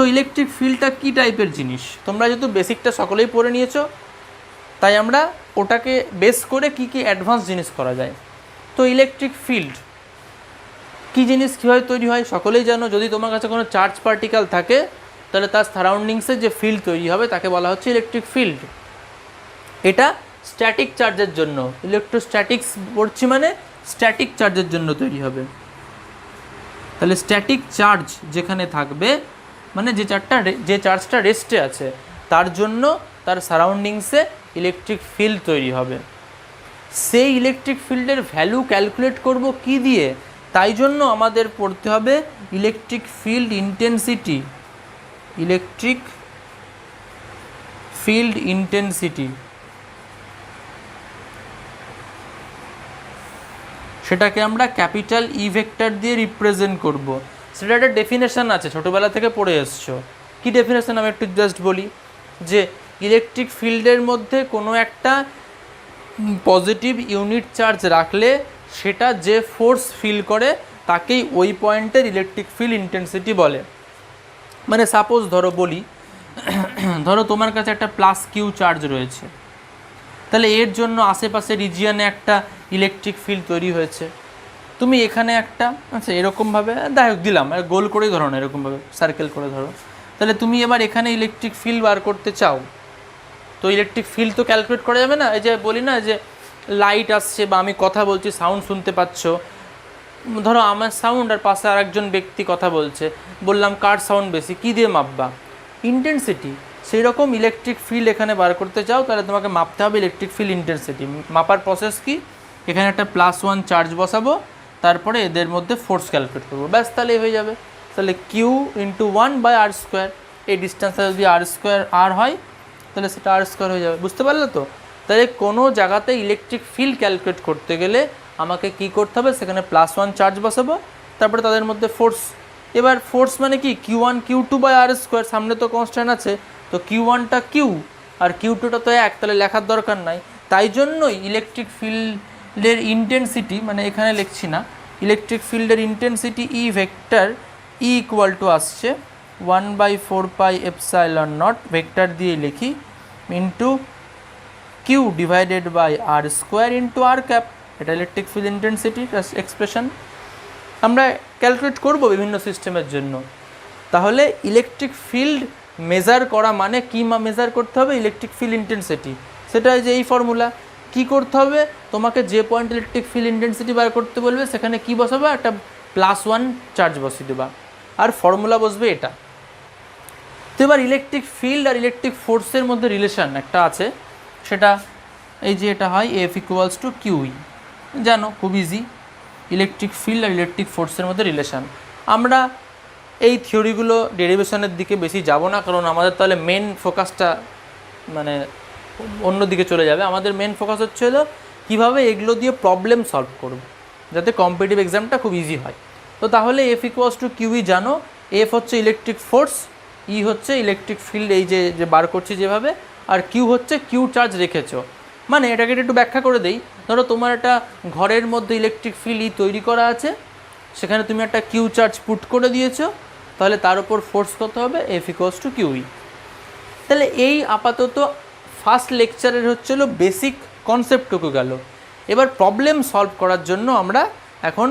তো ইলেকট্রিক ফিল্ডটা কী টাইপের জিনিস, তোমরা যেহেতু বেসিকটা সকলেই পড়ে নিয়েছো, তাই আমরা ওটাকে বেস করে কি কি অ্যাডভান্স জিনিস করা যায়। তো ইলেকট্রিক ফিল্ড কী জিনিস, কীভাবে তৈরি হয় সকলেই জানো। যদি তোমার কাছে কোনো চার্জ পার্টিকেল থাকে তাহলে তার সারাউন্ডিংসে যে ফিল্ড তৈরি হবে তাকে বলা হচ্ছে ইলেকট্রিক ফিল্ড। এটা স্ট্যাটিক চার্জের জন্য, ইলেকট্রোস্ট্যাটিক্স পড়ছি মানে স্ট্যাটিক চার্জের জন্য তৈরি হবে। তাহলে স্ট্যাটিক চার্জ যেখানে থাকবে মানে যে চার্জটা রেস্টে আছে তার জন্য তার সারাউন্ডিংসে ইলেকট্রিক ফিল্ড তৈরি হবে। সেই ইলেকট্রিক ফিল্ডের ভ্যালু ক্যালকুলেট করব কি দিয়ে, তাই জন্য আমাদের পড়তে হবে electric field intensity. Electric field intensity সেটাকে আমরা ক্যাপিটাল ই ভেক্টর দিয়ে রিপ্রেজেন্ট করব। সেটা একটা ডেফিনেশন আছে, ছোটোবেলা থেকে পড়ে এসছো। কি ডেফিনেশন আমি একটু জাস্ট বলি, যে ইলেকট্রিক ফিল্ডের মধ্যে কোনো একটা পজিটিভ ইউনিট চার্জ রাখলে সেটা যে ফোর্স ফিল করে তাকেই ওই পয়েন্টের ইলেকট্রিক ফিল্ড ইন্টেন্সিটি বলে। মানে সাপোজ ধরো বলি, ধরো তোমার কাছে একটা প্লাস কিউ চার্জ রয়েছে, তাহলে এর জন্য আশেপাশে রিজিয়নে একটা ইলেকট্রিক ফিল্ড তৈরি হয়েছে। তুমি এখানে একটা আচ্ছা এরকমভাবে দায়ক দিলাম, গোল করেই ধরো না, এরকমভাবে সার্কেল করে ধরো। তাহলে তুমি এবার এখানে ইলেকট্রিক ফিল্ড বার করতে চাও, তো ইলেকট্রিক ফিল্ড তো ক্যালকুলেট করা যাবে না। এই যে বলি না যে লাইট আসছে বা আমি কথা বলছি, সাউন্ড শুনতে পাচ্ছ, ধরো আমার সাউন্ড আর পাশে আরেকজন ব্যক্তি কথা বলছে, বললাম কার সাউন্ড বেশি, কী দিয়ে মাপবা? ইন্টেন্সিটি। সেই রকম ইলেকট্রিক ফিল্ড এখানে বার করতে চাও তাহলে তোমাকে মাপতে হবে ইলেকট্রিক ফিল্ড ইন্টেন্সিটি। মাপার প্রসেস কি, এখানে একটা +1 চার্জ বসাবো, তারপরে এদের মধ্যে ফোর্স ক্যালকুলেট করবো, ব্যাস তাহলেই হয়ে যাবে। তাহলে কিউ ইন্টু 1/r², এই ডিস্টেন্সটা যদি r² হয় তাহলে সেটা r² হয়ে যাবে। বুঝতে পারলে তো? তাহলে কোনো জায়গাতে ইলেকট্রিক ফিল্ড ক্যালকুলেট করতে গেলে আমাকে কি করতে হবে, সেখানে +1 চার্জ বসাবো, তারপরে তাদের মধ্যে ফোর্স। এবার ফোর্স মানে কি, Q1 Q2/r², সামনে তো কনস্ট্যান্ট আছে, তো Q1টা কিউ আর Q2টা তো 1, তাহলে লেখার দরকার নাই। তাই জন্যই ইলেকট্রিক ফিল্ডের ইন্টেন্সিটি, মানে এখানে লিখছি না, ইলেকট্রিক ফিল্ডের intensity E vector E equal to আসছে 1/4πε0 ভেক্টর দিয়ে লিখি into Q divided by r² into r cap. এটা ইলেকট্রিক ফিল্ড ইন্টেন্সিটি এক্সপ্রেশন আমরা ক্যালকুলেট করব বিভিন্ন সিস্টেমের জন্য। তাহলে ইলেকট্রিক ফিল্ড মেজার করা মানে কি মেজার করতে হবে, ইলেকট্রিক ফিল্ড ইন্টেন্সিটি। সেটা যে এই ফর্মুলা। কি করতে হবে, তোমাকে যে পয়েন্ট ইলেকট্রিক ফিল্ড ইন্টেন্সিটি বার করতে বলবে সেখানে কি বসাবে, একটা +1 চার্জ বসিয়ে দেবা, আর ফর্মুলা বসবে এটা। তো এবার ইলেকট্রিক ফিল্ড আর ইলেকট্রিক ফোর্সের মধ্যে রিলেশন একটা আছে, সেটা এই যে এটা হয় F = QE, জানো খুব ইজি। ইলেকট্রিক ফিল্ড আর ইলেকট্রিক ফোর্সের মধ্যে রিলেশন। আমরা এই থিওরিগুলো ডেরিভেশনের দিকে বেশি যাব না, কারণ আমাদের তাহলে মেন ফোকাসটা মানে অন্য দিকে চলে যাবে। আমাদের মেন ফোকাস হচ্ছে হলো কীভাবে এগুলো দিয়ে প্রবলেম সলভ করব যাতে কম্পিটিটিভ এক্সামটা খুব ইজি হয়। তো তাহলে F = QE জানো, F হচ্ছে ইলেকট্রিক ফোর্স, E হচ্ছে ইলেকট্রিক ফিল্ড, এই যে বার করছি যেভাবে, আর Q হচ্ছে কিউ চার্জ রেখেছো। মানে এটাকে একটু ব্যাখ্যা করে দেই। ধরো তোমার একটা ঘরের মধ্যে ইলেকট্রিক ফিল্ড তৈরি করা আছে, সেখানে তুমি একটা কিউ চার্জ পুট করে দিয়েছো, তাহলে তার উপর ফোর্স কত হবে, F = QE। তাহলে এই আপাতত ফার্স্ট লেকচারের হচ্ছে হলো বেসিক কনসেপ্টটুকু গেল। এবার প্রবলেম সলভ করার জন্য আমরা এখন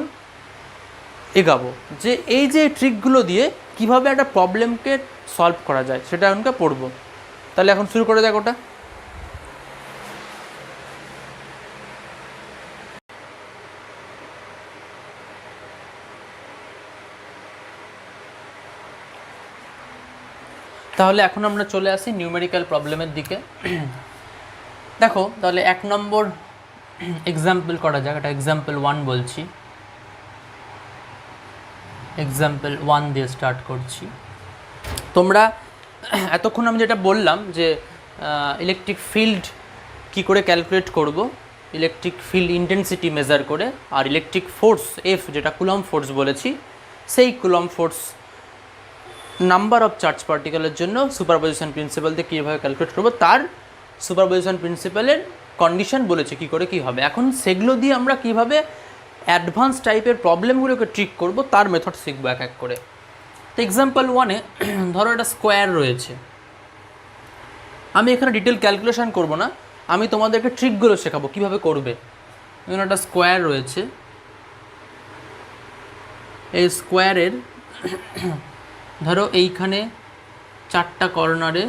এগাবো, যে এই যে ট্রিকগুলো দিয়ে কিভাবে একটা প্রবলেমকে সলভ করা যায় সেটা এখনকার পড়বো। তাহলে এখন শুরু করে দেখ ওটা। তাহলে এখন আমরা চলে আসি নিউমেরিক্যাল প্রবলেমের দিকে। দেখো তাহলে 1 নম্বর এক্সাম্পল করা যাক। এটা এক্সাম্পল 1 বলছি, এক্সাম্পল 1 দিয়ে স্টার্ট করছি। তোমরা এতক্ষণ আমি যেটা বললাম যে ইলেকট্রিক ফিল্ড কি করে ক্যালকুলেট করব, ইলেকট্রিক ফিল্ড ইন্টেন্সিটি মেজার করে, আর ইলেকট্রিক ফোর্স F যেটা কুলম্ব ফোর্স বলেছি, সেই Coulomb force number of charge পার্টিকেলের জন্য সুপারপজিশন প্রিন্সিপাল দিয়ে কীভাবে ক্যালকুলেট করবো, তার সুপারপজিশন প্রিন্সিপালের কন্ডিশন বলেছে কী করে কী হবে। এখন সেগুলো দিয়ে আমরা কীভাবে অ্যাডভান্স টাইপের প্রবলেমগুলোকে ট্রিক করব তার মেথড শিখবো এক এক করে। তো তো এক্সাম্পল ওয়ানে ধরো একটা স্কোয়ার রয়েছে, আমি এখানে ডিটেল ক্যালকুলেশন করব না, আমি তোমাদেরকে ট্রিকগুলো শেখাবো কীভাবে করবে। এখানে একটা স্কোয়ার রয়েছে, এই স্কোয়ারের ধরো এইখানে 4টা কর্নারে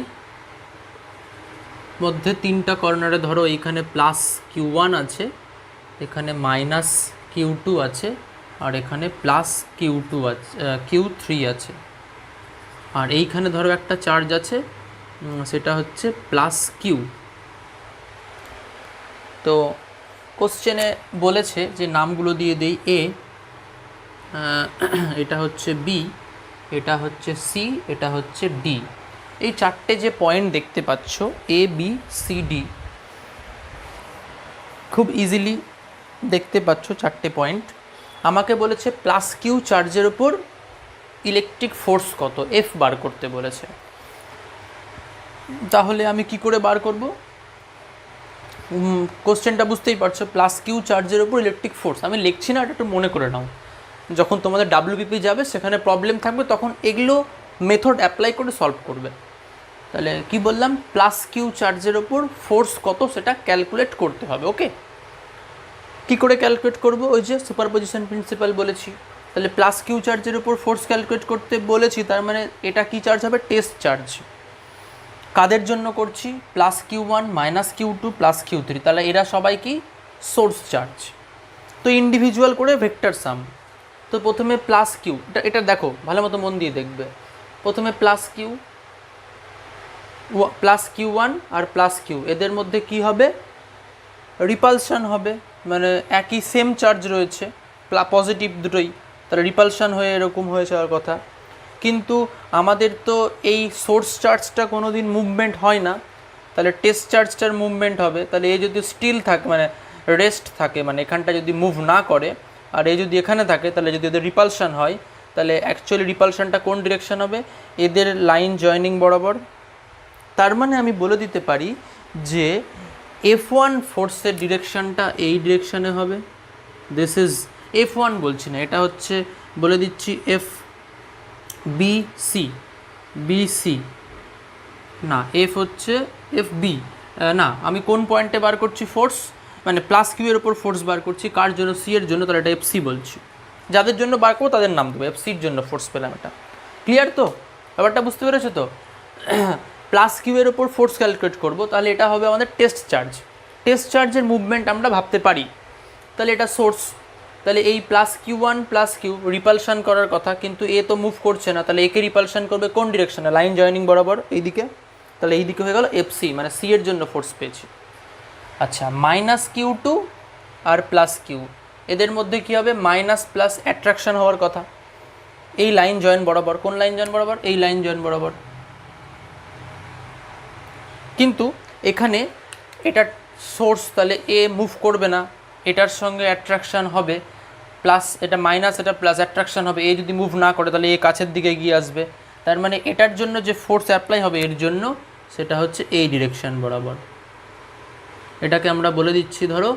মধ্যে 3টা কর্নারে ধরো এইখানে প্লাস Q1 আছে, এখানে মাইনাস Q2 আছে, আর এখানে প্লাস Q2 আছে, Q3 আছে, আর এইখানে ধরো একটা চার্জ আছে, সেটা হচ্ছে প্লাস কিউ। তো কোশ্চেনে বলেছে যে নামগুলো দিয়ে দেই, এ, এটা হচ্ছে বি, এটা হচ্ছে সি, এটা হচ্ছে ডি। এই 4টে যে পয়েন্ট দেখতে পাচ্ছ এ বি সি ডি, খুব ইজিলি দেখতে পাচ্ছ 4টে পয়েন্ট। আমাকে বলেছে প্লাস কিউ চার্জের উপর ইলেকট্রিক ফোর্স কত, এফ বার করতে বলেছে। তাহলে আমি কি করে বার করব? কোশ্চেনটা বুঝতেই পারছো, প্লাস কিউ চার্জের উপর ইলেকট্রিক ফোর্স, আমি লিখছি না, এটা একটু মনে করে নাও। যখন তোমাদের WPP যাবে সেখানে প্রবলেম থাকবে, তখন এগুলো মেথড অ্যাপ্লাই করে সলভ করবে। তাহলে কি বললাম, প্লাস কিউ চার্জের ওপর ফোর্স কত সেটা ক্যালকুলেট করতে হবে। ওকে, কি করে ক্যালকুলেট করব? ওই যে সুপারপজিশন প্রিন্সিপাল বলেছি। তাহলে প্লাস কিউ চার্জের উপর ফোর্স ক্যালকুলেট করতে বলেছি, তার মানে এটা কি চার্জ হবে? Test charge. কাদের জন্য করছি? Plus Q1 minus Q2 plus Q3, তাহলে এরা সবাই কি সোর্স চার্জ। তো ইন্ডিভিজুয়াল করে ভেক্টর সাম। তো প্রথমে প্লাস কিউ, এটা দেখো ভালো মতো মন দিয়ে দেখবে। প্রথমে প্লাস Q1 আর প্লাস কিউ, এদের মধ্যে কি হবে? রিপালশন হবে, মানে একই সেম চার্জ রয়েছে, পজিটিভ দুটোই, তাহলে রিপালশন হয়ে এরকম হয়ে যাওয়ার কথা। কিন্তু আমাদের তো এই সোর্স চার্জটা কোনো দিন মুভমেন্ট হয় না, তাহলে টেস্ট চার্জটার মুভমেন্ট হবে। তাহলে এই যদি স্টিল থাকে, মানে রেস্ট থাকে, মানে এখানটা যদি মুভ না করে, আর এই যদি এখানে থাকে, তাহলে যদি এদের রিপালশন হয়, তাহলে অ্যাকচুয়ালি রিপালশনটা কোন ডিরেকশন হবে? এদের লাইন জয়েনিং বরাবর। তার মানে আমি বলে দিতে পারি যে F1 ফোর্সের ডিরেকশনটা এই ডিরেকশানে হবে। দিস ইজ F1 বলছি না, এটা হচ্ছে বলে দিচ্ছি এফ বিসি না, এফ হচ্ছে FB না, আমি কোন পয়েন্টে বার করছি ফোর্স, মানে প্লাস কিউ এর ওপর ফোর্স বার করছি, কার জন্য? সি এর জন্য, তাহলে এটা FC বলছি। যাদের জন্য বার করবো তাদের নাম দেবো, FCর জন্য ফোর্স পেলাম। এটা ক্লিয়ার তো? ব্যাপারটা বুঝতে পেরেছো তো? প্লাস কিউ এর ওপর ফোর্স ক্যালকুলেট করবো, তাহলে এটা হবে আমাদের টেস্ট চার্জ। টেস্ট চার্জের মুভমেন্ট আমরা ভাবতে পারি, তাহলে এটা সোর্স। তাহলে এই plus Q1 plus Q repulsion করার কথা, কিন্তু এ তো মুভ করছে না, তাহলে একে রিপালশন করবে কোন ডিরেকশনে? লাইন জয়েনিং বরাবর, এইদিকে। তাহলে এই দিকে হয়ে গেল FC, মানে সি এর জন্য ফোর্স পেয়েছি। আচ্ছা, মাইনাস Q2 আর প্লাস কিউ, এদের মধ্যে কি হবে? মাইনাস প্লাস অ্যাট্রাকশন হওয়ার কথা, এই লাইন জয়েন বরাবর। কোন লাইন জয়েন বরাবর? এই লাইন জয়েন বরাবর। কিন্তু এখানে এটা সোর্স, তাহলে এ মুভ করবে না, এটার সঙ্গে অ্যাট্রাকশান হবে, প্লাস এটা মাইনাস, এটা প্লাস অ্যাট্রাকশান হবে। এ যদি মুভ না করে তাহলে এ কাছের দিকে এগিয়ে আসবে। তার মানে এটার জন্য যে ফোর্স অ্যাপ্লাই হবে এর জন্য, সেটা হচ্ছে এই ডিরেকশান বরাবর। এটাকে আমরা বলে দিচ্ছি ধরো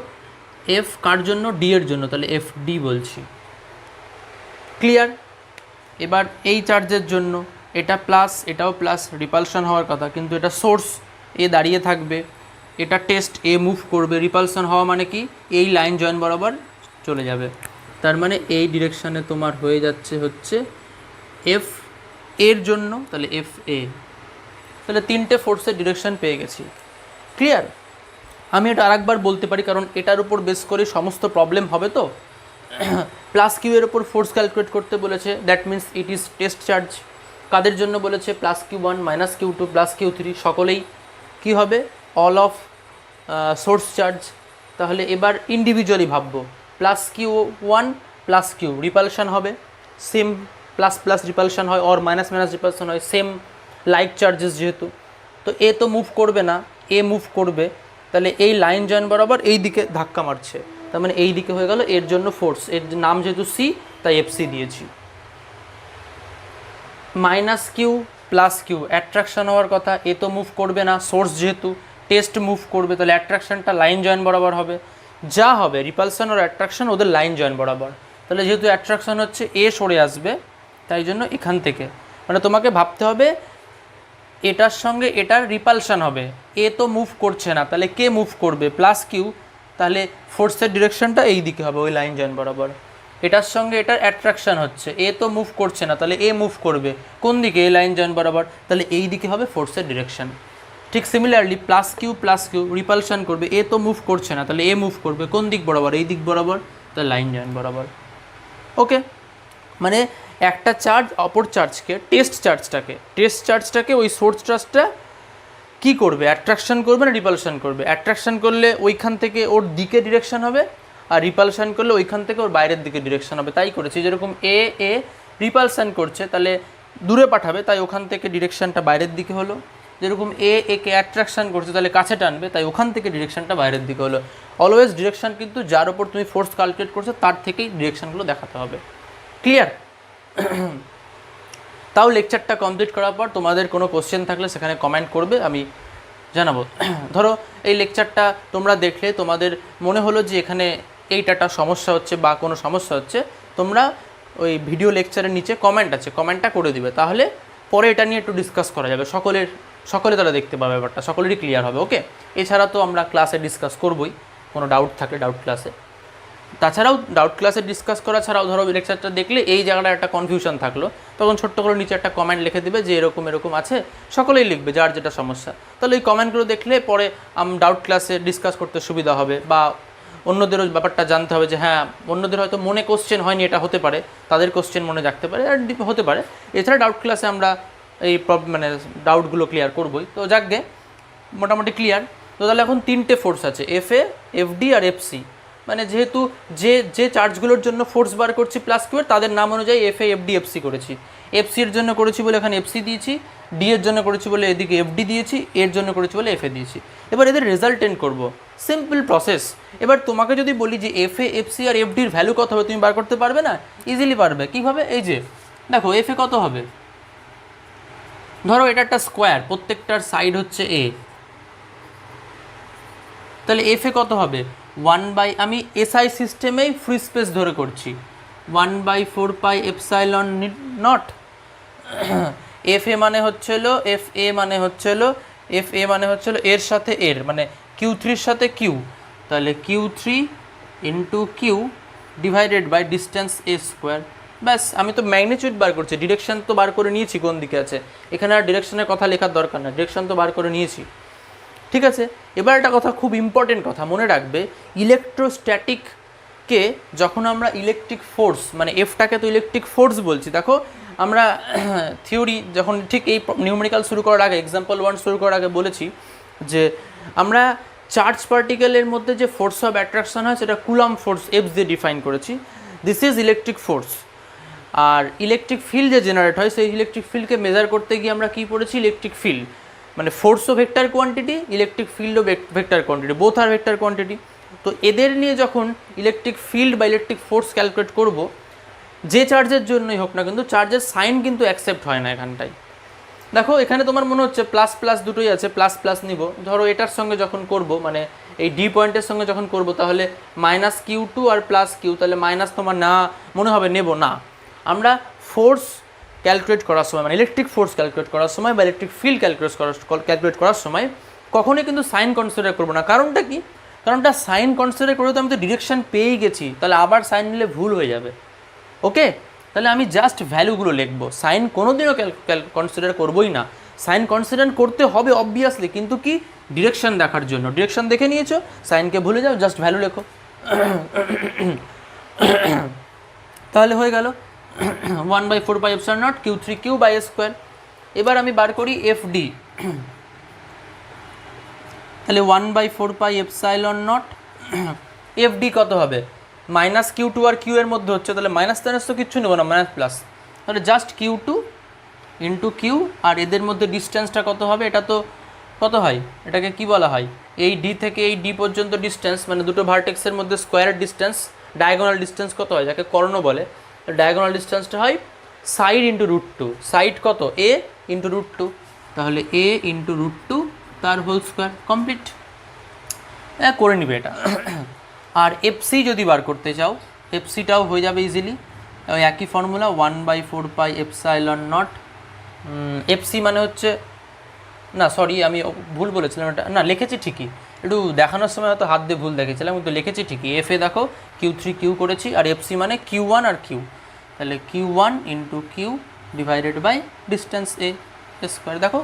এফ, কার জন্য? ডি এর জন্য, তাহলে FD বলছি। ক্লিয়ার? এবার এই চার্জের জন্য এটা প্লাস, এটাও প্লাস, রিপালশন হওয়ার কথা, কিন্তু এটা সোর্স, এ দাঁড়িয়ে থাকবে, এটা টেস্ট, এ মুভ করবে, রিপালশন হওয়া মানে কি? এই লাইন জয়েন বরাবর চলে যাবে। তার মানে এই ডিরেকশানে তোমার হয়ে যাচ্ছে হচ্ছে এফ এর জন্য, তাহলে FA। তাহলে 3টে ফোর্সের ডিরেকশন পেয়ে গেছি। ক্লিয়ার? আমি এটা আরেকবার বলতে পারি, কারণ এটার উপর বেস করে সমস্ত প্রবলেম হবে। তো প্লাস কিউ এর ওপর ফোর্স ক্যালকুলেট করতে বলেছে, that means it is test charge. কাদের জন্য বলেছে? Plus Q1 minus Q2 plus Q3, সকলেই কি হবে? All of source charge. তাহলে এবার ইন্ডিভিজুয়ালি ভাববো, plus Q1 plus Q repulsion হবে, সেম প্লাস প্লাস রিপালশন হয়, অর মাইনাস মাইনাস রিপালশন হয়, সেম লাইক চার্জেস যেহেতু। তো এ তো মুভ করবে না, এ মুভ করবে, তাহলে এই লাইন জয়েন বরাবর এই দিকে ধাক্কা মারছে, তার মানে এই দিকে হয়ে গেল এর জন্য ফোর্স। এর নাম যেহেতু সি, তাই FC দিয়েছি। Minus Q plus Q attraction হওয়ার কথা, এ তো মুভ করবে না, সোর্স যেহেতু, টেস্ট মুভ করবে, তাহলে অ্যাট্রাকশানটা লাইন জয়েন বরাবর হবে। যা হবে রিপালশন আর অ্যাট্রাকশান ওদের লাইন জয়েন বরাবর। তাহলে যেহেতু অ্যাট্রাকশান হচ্ছে, এ সরে আসবে, তাই জন্য এখান থেকে মানে তোমাকে ভাবতে হবে এটার সঙ্গে এটার রিপালশন হবে, এ তো মুভ করছে না, তাহলে কে মুভ করবে, প্লাস কিউ, তাহলে ফোর্সের ডিরেকশনটা এই দিকে হবে ওই লাইন জয়েন বরাবর। এটার সঙ্গে এটার অ্যাট্রাকশন হচ্ছে, এ তো মুভ করছে না, তাহলে এ মুভ করবে কোন দিকে, এই লাইন জয়েন বরাবর, তাহলে এই দিকে হবে ফোর্সের ডিরেকশন। ঠিক সিমিলারলি প্লাস কিউ রিপালশন করবে, এ তো মুভ করছে না, তাহলে এ মুভ করবে কোন দিক বরাবর, এই দিক বরাবর, তাহলে লাইন জয়েন বরাবর। ওকে, মানে একটা চার্জ অপর চার্জকে, টেস্ট চার্জটাকে ওই সোর্স চার্জটা কী করবে, অ্যাট্রাকশন করবে না রিপালশন করবে। অ্যাট্রাকশন করলে ওইখান থেকে ওর দিকে ডিরেকশন হবে, আর রিপালশন করলে ওইখান থেকে ওর বাইরের দিকে ডিরেকশন হবে। তাই করেছি, যেরকম এ রিপালশন করছে তাহলে দূরে পাঠাবে, তাই ওখান থেকে ডিরেকশনটা বাইরের দিকে হলো। যেরকম একে অ্যাট্রাকশন করছে তাহলে কাছে টানবে, তাই ওখান থেকে ডিরেকশনটা বাইরের দিকে হলো। অলওয়েজ ডিরেকশন কিন্তু যার ওপর তুমি ফোর্স ক্যালকুলেট করছো তার থেকেই ডিরেকশনগুলো দেখাতে হবে। ক্লিয়ার? তাও লেকচারটা কমপ্লিট করার পর তোমাদের কোনো কোশ্চেন থাকলে সেখানে কমেন্ট করবে, আমি জানাবো। ধরো এই লেকচারটা তোমরা দেখলে তোমাদের মনে হলো যে এখানে এইটাটা সমস্যা হচ্ছে বা কোনো সমস্যা হচ্ছে, তোমরা ওই ভিডিও লেকচারের নিচে কমেন্ট আছে, কমেন্টটা করে দিবে, তাহলে পরে এটা নিয়ে একটু ডিসকাস করা যাবে, সকলে তারা দেখতে পাবে, ব্যাপারটা সকলেরই ক্লিয়ার হবে। ওকে, এছাড়া তো আমরা ক্লাসে ডিসকাস করবই, কোনো ডাউট থাকলে ডাউট ক্লাসে। তাছাড়াও ডাউট ক্লাসে ডিসকাস করা ছাড়াও ধরো লেকচারটা দেখলে এই জায়গাটা একটা কনফিউশন থাকলো, তখন ছোট্ট করে নিচে একটা কমেন্ট লিখে দিবে যে এরকম আছে, সকলেই লিখবে যার যেটা সমস্যা। তাহলে এই কমেন্টগুলো দেখলে পরে ডাউট ক্লাসে ডিসকাস করতে সুবিধা হবে, বা অন্যদেরও ব্যাপারটা জানতে হবে যে হ্যাঁ অন্যদের হয়তো মনে কোশ্চেন হয়নি, এটা হতে পারে, তাদের কোশ্চেন মনে রাখতে পারে আর হতে পারে। এছাড়া ডাউট ক্লাসে আমরা এই মানে ডাউটগুলো ক্লিয়ার করবই। তো যাকগে মোটামুটি ক্লিয়ার। তো তাহলে এখন তিনটে ফোর্স আছে, এফএ, এফডি আর এফসি। মানে যেহেতু যে চার্জগুলোর জন্য ফোর্স বার করছি প্লাস কিউ এর, তাদের নাম অনুযায়ী এফএ, এফডি, এফসি করেছি। এফসি এর জন্য করেছি বলে এখানে এফসি দিয়েছি, ডি এর জন্য করেছি বলে এদিকে এফডি দিয়েছি, এর জন্য করেছি বলে এফএ দিয়েছি। এবার এদের রেজাল্টেন্ট করব, সিম্পল প্রসেস। এবার তোমাকে যদি বলি যে এফএ, এফসি আর এফডির ভ্যালু কত হবে, তুমি বার করতে পারবে না? ইজিলি পারবে। কীভাবে? এই যে দেখো এফএ কত হবে, ধরো এটা একটা স্কোয়ার, প্রত্যেকটার সাইড হচ্ছে এ, তাহলে এফএ কত হবে 1/, আমি এসআই সিস্টেমেই ফ্রি স্পেস ধরে করছি, 1/4 এপসাইলন নট। এফএ মানে হচ্ছিল এর সাথে এর, মানে Q3 সাথে কিউ, তাহলে Q3 into Q divided by distance A square. ব্যাস, আমি তো ম্যাগনিটিউড বার করছি, ডিরেকশন তো বার করে নিয়েছি কোন দিকে আছে, এখানে আর ডিরেকশনের কথা লেখার দরকার না, ডিরেকশন তো বার করে নিয়েছি। ঠিক আছে, এবার একটা কথা, খুব ইম্পর্টেন্ট কথা মনে রাখবে, ইলেকট্রোস্ট্যাটিককে যখন আমরা ইলেকট্রিক ফোর্স, মানে এফটাকে তো ইলেকট্রিক ফোর্স বলছি। দেখো আমরা থিওরি যখন ঠিক এই নিউমেরিক্যাল শুরু করার আগে, এক্সাম্পল 1 শুরু করার আগে বলেছি যে আমরা চার্জ পার্টিকেলের মধ্যে যে ফোর্স অফ অ্যাট্রাকশন হয় সেটা কুলম ফোর্স এফ দিয়ে ডিফাইন করেছি। This is electric force. আর ইলেকট্রিক ফিল্ড যে জেনারেট হয় সেই ইলেকট্রিক ফিল্ডকে মেজার করতে গিয়ে আমরা কী পড়েছি, ইলেকট্রিক ফিল্ড মানে ফোর্সও ভেক্টর কোয়ান্টিটি, ইলেকট্রিক ফিল্ডও vector quantity, both are vector quantity. তো এদের নিয়ে যখন ইলেকট্রিক ফিল্ড বা ইলেকট্রিক ফোর্স ক্যালকুলেট করব, যে চার্জের জন্যই হোক না কিন্তু চার্জের সাইন কিন্তু অ্যাকসেপ্ট হয় না এখানটায়। দেখো এখানে তোমার মনে হচ্ছে প্লাস প্লাস দুটোই আছে, প্লাস প্লাস নিব, ধরো এটার সঙ্গে যখন করব, মানে এই ডি পয়েন্টের সঙ্গে যখন করব, তাহলে -Q2 আর প্লাস কিউ, তাহলে মাইনাস তোমার না মনে হবে, নেব না। আমরা ফোর্স ক্যালকুলেট করার সময়, মানে ইলেকট্রিক ফোর্স ক্যালকুলেট করার সময় বা ইলেকট্রিক ফিল্ড ক্যালকুলেট করার সময় কখনোই কিন্তু সাইন কনসিডার করবো না। কারণটা কি? কারণটা সাইন কনসিডার করে তো আমি তো ডিরেকশন পেয়েই গেছি, তাহলে আবার সাইন নিলে ভুল হয়ে যাবে। ওকে, তাহলে আমি জাস্ট ভ্যালুগুলো লিখবো, সাইন কোনোদিনও কনসিডার করবোই না। সাইন কনসিডার করতে হবে অবভিয়াসলি, কিন্তু কি ডিরেকশন দেখার জন্য। ডিরেকশন দেখে নিয়েছো, সাইনকে ভুলে যাও, জাস্ট ভ্যালু লেখো, তাহলে হয়ে গেল 1/4 epsilon not Q3Q by square. এবার আমি বার করি এফডি, তাহলে 1/4 এপসাইলন নট এফডি কত হবে, -Q2 আর কিউ এর মধ্যে হচ্ছে, তাহলে মাইনাস তো কিচ্ছু নেবো না, মাইনাস প্লাস, তাহলে জাস্ট Q2 ইন্টু কিউ, আর এদের মধ্যে ডিস্টেন্সটা কত হবে, এটা তো কত হয়, এটাকে কি বলা হয়, এই ডি থেকে এই ডি পর্যন্ত ডিস্টেন্স, মানে দুটো ভার্টেক্সের মধ্যে স্কোয়ারের ডিস্টেন্স, ডায়াগোনাল ডিস্টেন্স কত হয়, যাকে কর্ণ বলে, ডায়াগোনাল ডিস্টেন্সটা হয় সাইড ইন্টু √2, সাইড কত এ ইন্টু √2, তাহলে এ ইন্টু √2 তার হোল স্কোয়ার, কমপ্লিট। করে নিবে এটা। আর এফসি যদি বার করতে চাও, এফসিটাও হয়ে যাবে ইজিলি, ওই একই ফর্মুলা 1/4 এপসাইলন নট এফসি মানে হচ্ছে, না সরি আমি ভুল বলেছিলাম, এটা না লিখেছি ঠিকই, একটু দেখানোর সময় হয়তো হাত দিয়ে ভুল দেখেছিলাম, কিন্তু লিখেছি ঠিকই। এফ এ দেখো Q3 করেছি, আর এফসি মানে Q1 আর Q, তাহলে Q1 into Q divided by distance A square. দেখো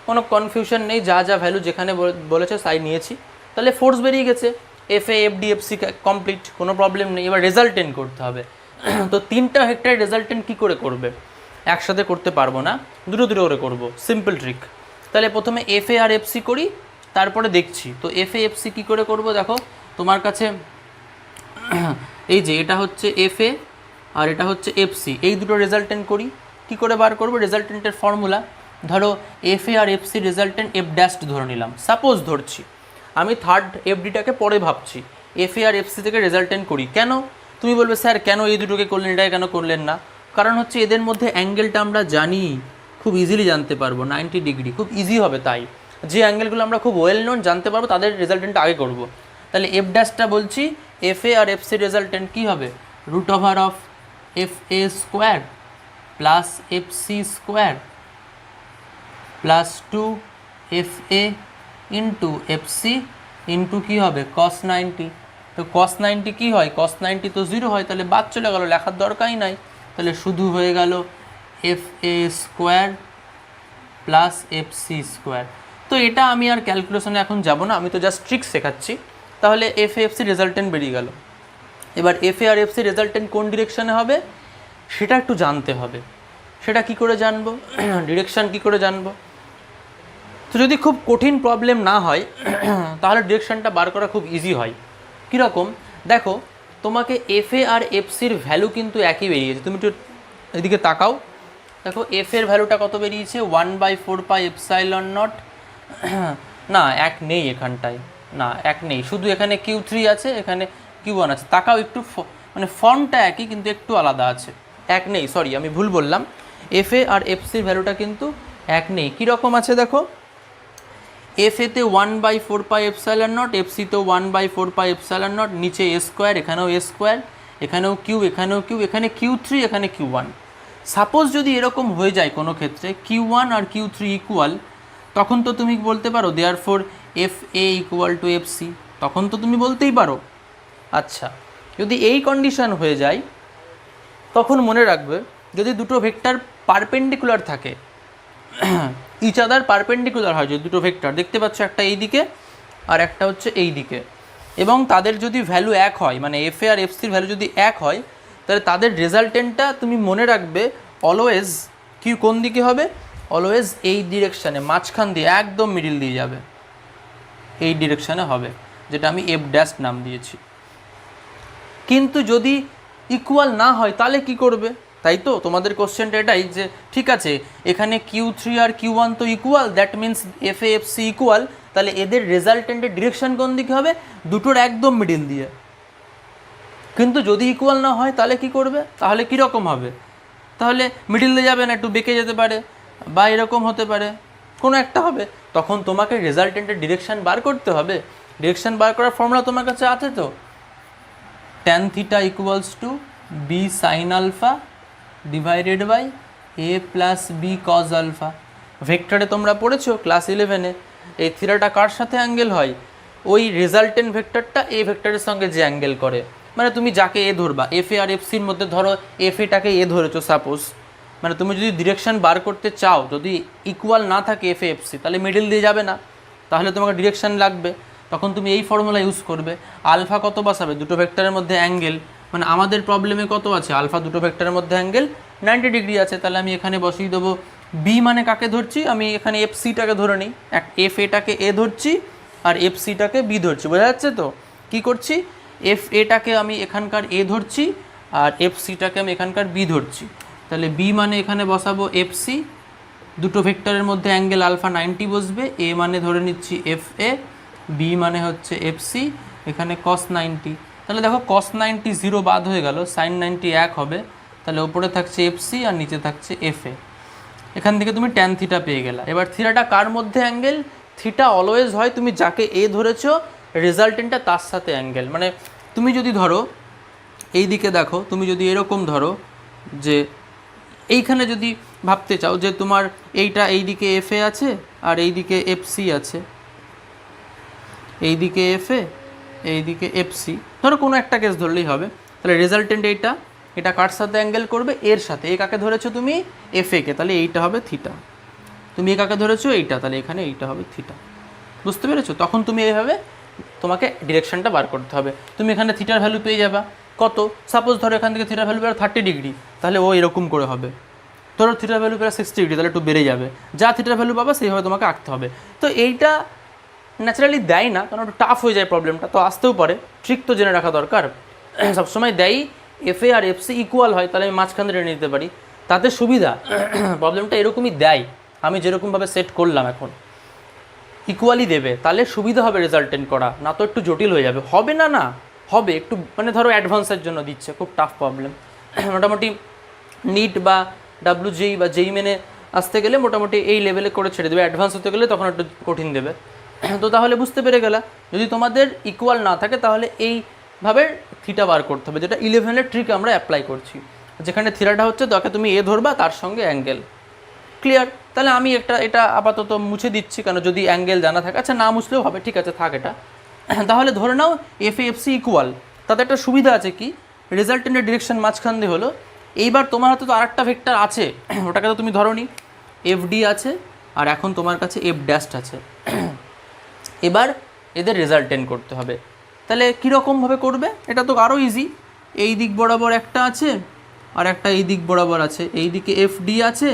কোনো কনফিউশন নেই, যা যা ভ্যালু যেখানে বলেছে তাই নিয়েছি। তাহলে ফোর্স বেরিয়ে গেছে, F A F D F C complete, কোনো প্রবলেম নেই। এবার রেজাল্টেন্ট করতে হবে। তো তিনটা ভেক্টরের রেজাল্টেন্ট কী করে করবে? একসাথে করতে পারবো না, দুটো দুটো করে করবো, সিম্পল ট্রিক। তাহলে প্রথমে এফ এ আর এফ সি করি, তারপরে দেখছি। তো এফ এ এফ সি কী করে করবো? দেখো তোমার কাছে এই যে এটা হচ্ছে এফ এ আর এটা হচ্ছে এফ সি, এই দুটো রেজাল্টেন্ট করি। কী করে বার করবো? রেজাল্টেন্টের ফর্মুলা, ধরো এফ এ আর F C resultant F dashed ধরে নিলাম, সাপোজ ধরছি, আমি থার্ড এফ ডিটাকে পরে ভাবছি, এফ এ আর এফ সি থেকে রেজাল্টেন্ট করি। কেন? তুমি বলবে স্যার কেন এই দুটোকে করলেন, এটাকে কেন করলেন না? কারণ হচ্ছে এদের মধ্যে অ্যাঙ্গেলটা আমরা জানি, খুব ইজিলি জানতে পারবো, 90 ডিগ্রি, খুব ইজি হবে। তাই যে অ্যাঙ্গেলগুলো আমরা খুব ওয়েল নোন জানতে পারবো তাদের রেজাল্টেন্টটা আগে করব। তাহলে এফ ড্যাশটা বলছি, এফ এ আর এফ সি রেজাল্টেন্ট কী হবে? Root over of F A square plus F C square plus 2 F A into F C into কী হবে? cos 90। তো cos 90 কী হয়? cos 90 তো 0 হয়, তাহলে বাদ চলে গেল, লেখার দরকারই নাই। তাহলে শুধু হয়ে গেল F A square plus F C square. তো এটা আমি আর ক্যালকুলেশনে এখন যাব না, আমি তো জাস্ট ট্রিক শেখাচ্ছি। তাহলে এফ এফ সি রেজাল্টেন্ট বেরিয়ে গেল। এবার এফ এ আর এফ সি রেজাল্টেন্ট কোন ডিরেকশনে হবে সেটা একটু জানতে হবে। সেটা কি করে জানবো? ডিরেকশন কি করে জানবো? তো যদি খুব কঠিন প্রবলেম না হয় তাহলে ডিরেকশনটা বার করা খুব ইজি হয়। কীরকম? দেখো তোমাকে এফ এ আর এফ সির ভ্যালু কিন্তু একই বেরিয়েছে, তুমি একটু এদিকে তাকাও। দেখো এফ এর ভ্যালুটা কত বেরিয়েছে? 1/4 পাই এপসাইলন নট। না এক নেই এখানটায়, না এক নেই, শুধু এখানে Q3 আছে, এখানে Q1 আছে। তাকাও একটু, মানে ফর্মটা একই কিন্তু একটু আলাদা আছে, এক নেই, সরি আমি ভুল বললাম। এফ এ আর এফ সির ভ্যালুটা কিন্তু এক নেই। কীরকম আছে দেখো, এফ এতে 1/4 পাই এপসাইলন নট, এফ সিতেও 1/4 পাই এপসাইলন নট, নিচে এ স্কোয়ার, এখানেও এ স্কোয়ার, এখানেও কিউ, এখানেও কিউ, এখানে Q3, এখানে Q1। সাপোজ যদি এরকম হয়ে যায় কোনো ক্ষেত্রে Q1 আর Q3 ইকুয়াল, তখন তো তুমি বলতে পারো therefore F A equal to F C, তখন তো তুমি বলতেই পারো। আচ্ছা, যদি এই কন্ডিশন হয়ে যায় তখন মনে রাখবে, যদি দুটো ভেক্টর পারপেন্ডিকুলার থাকে, ইচ আদার পারপেন্ডিকুলার হয়, যদি দুটো ভেক্টর দেখতে পাচ্ছ, একটা এই দিকে আর একটা হচ্ছে এই দিকে, এবং তাদের যদি ভ্যালু এক হয়, মানে এফ এ আর এফ সির ভ্যালু যদি এক হয়, তাহলে তাদের রেজাল্টেন্টটা তুমি মনে রাখবে অলওয়েজ কি কোন দিকে হবে? অলওয়েজ এই ডিরেকশানে, মাঝখান দিয়ে, একদম মিডিল দিয়ে যাবে, এই ডিরেকশানে হবে, যেটা আমি এফ ড্যাশ নাম দিয়েছি। কিন্তু যদি ইকুয়াল না হয় তাহলে কি করবে? তাই তো তোমাদের কোশ্চেনটা এটাই, যে ঠিক আছে এখানে Q3 আর Q1 তো ইকুয়াল, that means F A F C equal, তাহলে এদের রেজাল্টেন্টের ডিরেকশন কোন দিকে হবে? দুটোর একদম মিডিল দিয়ে। কিন্তু যদি ইকুয়াল না হয় তাহলে কি করবে? তাহলে কীরকম হবে? তাহলে মিডিল দিয়ে যাবে না, একটু বেঁকে যেতে পারে, বা এরকম হতে পারে, কোনো একটা হবে। তখন তোমাকে রেজাল্টেন্টের ডিরেকশন বার করতে হবে। ডিরেকশন বার করার ফর্মুলা তোমার কাছে আছে তো, tan theta equals to b sin alpha divided by a plus B cos alpha. ভেক্টরে তোমরা পড়েছো ক্লাস 11-এ, এই থিটাটা কার সাথে অ্যাঙ্গেল হয়? ওই রেজাল্টেন্ট ভেক্টরটা এ ভেক্টরের সঙ্গে যে অ্যাঙ্গেল করে, মানে তুমি যাকে এ ধরবা, এফ এ আর এফ সির মধ্যে ধরো এফ এটাকে এ ধরেছো সাপোজ, মানে তুমি যদি ডিরেকশন বার করতে চাও, যদি ইকুয়াল না থাকে এফ এ এফ সি, তাহলে মিডিল দিয়ে যাবে না, তাহলে তোমাকে ডিরেকশন লাগবে। তখন তুমি এই ফর্মুলা ইউজ করবে। আলফা কত বসাবে? দুটো ভেক্টরের মধ্যে অ্যাঙ্গেল, মানে আমাদের প্রবলেমে কত আছে? আলফা দুটো ভেক্টরের মধ্যে অ্যাঙ্গেল 90 ডিগ্রি আছে, তাহলে আমি এখানে বসিয়ে দেবো বি, মানে কাকে ধরছি? আমি এখানে এফ সিটাকে ধরে নিই, এফ এটাকে এ ধরছি আর এফ সিটাকে বি ধরছি, বোঝা যাচ্ছে তো? কী করছি? এফ এটাকে আমি এখানকার এ ধরছি আর এফ সিটাকে আমি এখানকার বি ধরছি। তাহলে বি মানে এখানে বসাবো এফ সি, দুটো ভেক্টরের মধ্যে অ্যাঙ্গেল আলফা 90 বসবে, এ মানে ধরে নিচ্ছি এফ এ, বি মানে হচ্ছে এফ সি, এখানে cos 90। তাহলে দেখো cos 90 0 বাদ হয়ে গেল, sin 90 1 হবে, তাহলে ওপরে থাকছে এফ সি আর নিচে থাকছে এফ এ। এখান থেকে তুমি ট্যান থিটা পেয়ে গেলা। এবার থিটাটা কার মধ্যে অ্যাঙ্গেল? থিটা অলওয়েজ হয় তুমি যাকে এ ধরেছো রেজাল্টেন্টটা তার সাথে অ্যাঙ্গেল। মানে তুমি যদি ধরো এই দিকে দেখো, তুমি যদি এরকম ধরো যে এইখানে যদি ভাবতে চাও যে তোমার এইটা এইদিকে এফ এ আছে আর এইদিকে এফ সি আছে, এইদিকে এফ এ এইদিকে এফ সি, ধরো কোনো একটা কেস ধরলেই হবে, তাহলে রেজাল্টেন্ট এটা কার সাথে অ্যাঙ্গেল করবে, এর সাথে। এ কাকে ধরেছো তুমি, এফ এ কে, তাহলে এইটা হবে থিটা। তুমি এ কাকে ধরেছো, এইটা, তাহলে এখানে এইটা হবে থিটা। বুঝতে পেরেছো? তখন তুমি এইভাবে তোমাকে ডিরেকশনটা বার করতে হবে। তুমি এখানে থিটার ভ্যালু পেয়ে যাবা কত, সাপোজ ধরো এখান থেকে থিটার ভ্যালু পেয়ে 30 ডিগ্রি, তাহলে ও এরকম করে হবে। ধরো থিটার ভ্যালু পেয়ে 60 ডিগ্রি, তাহলে একটু বেড়ে যাবে। যা থিটার ভ্যালু পাবা সেইভাবে তোমাকে আঁকতে হবে। তো এইটা ন্যাচারালি দেয় না, কারণ একটু টাফ হয়ে যায় প্রবলেমটা, তো আসতেও পারে, ট্রিক তো জেনে রাখা দরকার। সবসময় দেয় এফ এ আর এফ সি ইকুয়াল হয়, তাহলে আমি মাঝখান থেকে নিতে পারি, তাতে সুবিধা। প্রবলেমটা এরকমই দেয়, আমি যেরকমভাবে সেট করলাম এখন ইকুয়ালি দেবে, তাহলে সুবিধা হবে রেজাল্টেন্ট করা, না তো একটু জটিল হয়ে যাবে। হবে না, না হবে একটু, মানে ধরো অ্যাডভান্সের জন্য দিচ্ছে, খুব টাফ প্রবলেম। মোটামুটি নিট বা ডাব্লিউজেই বা জেই মেনে আসতে গেলে মোটামুটি এই লেভেলে করে ছেড়ে দেবে, অ্যাডভান্স হতে গেলে তখন একটু কঠিন দেবে। তো তাহলে বুঝতে পেরে গেলা, যদি তোমাদের ইকুয়াল না থাকে তাহলে এইভাবে থিটা বার করতে হবে, যেটা 11-এর ট্রিক আমরা অ্যাপ্লাই করছি। যেখানে থিটাটা হচ্ছে তাকে তুমি এ ধরবা, তার সঙ্গে অ্যাঙ্গেল। ক্লিয়ার? তাহলে আমি এটা আপাতত মুছে দিচ্ছি, কেন যদি অ্যাঙ্গেল জানা থাকে, আচ্ছা না মুছলেও হবে, ঠিক আছে থাক এটা। তাহলে ধরে নাও F A F C equal, তাতে একটা সুবিধা আছে কি, রেজাল্টেন্টের ডিরেকশন মাঝখান দিয়ে হলো। এইবার তোমার হাতে তো আরেকটা ভেক্টর আছে, ওটাকে তো তুমি ধরো নি, এফ ডি আছে, আর এখন তোমার কাছে এফ ড্যাশড আছে। এবার এদের রেজাল্টেন্ট করতে হবে। তাহলে কীরকমভাবে করবে, এটা তো আরও ইজি। এই দিক বরাবর একটা আছে, আর একটা এই দিক বরাবর আছে, এই দিকে এফ ডি আছে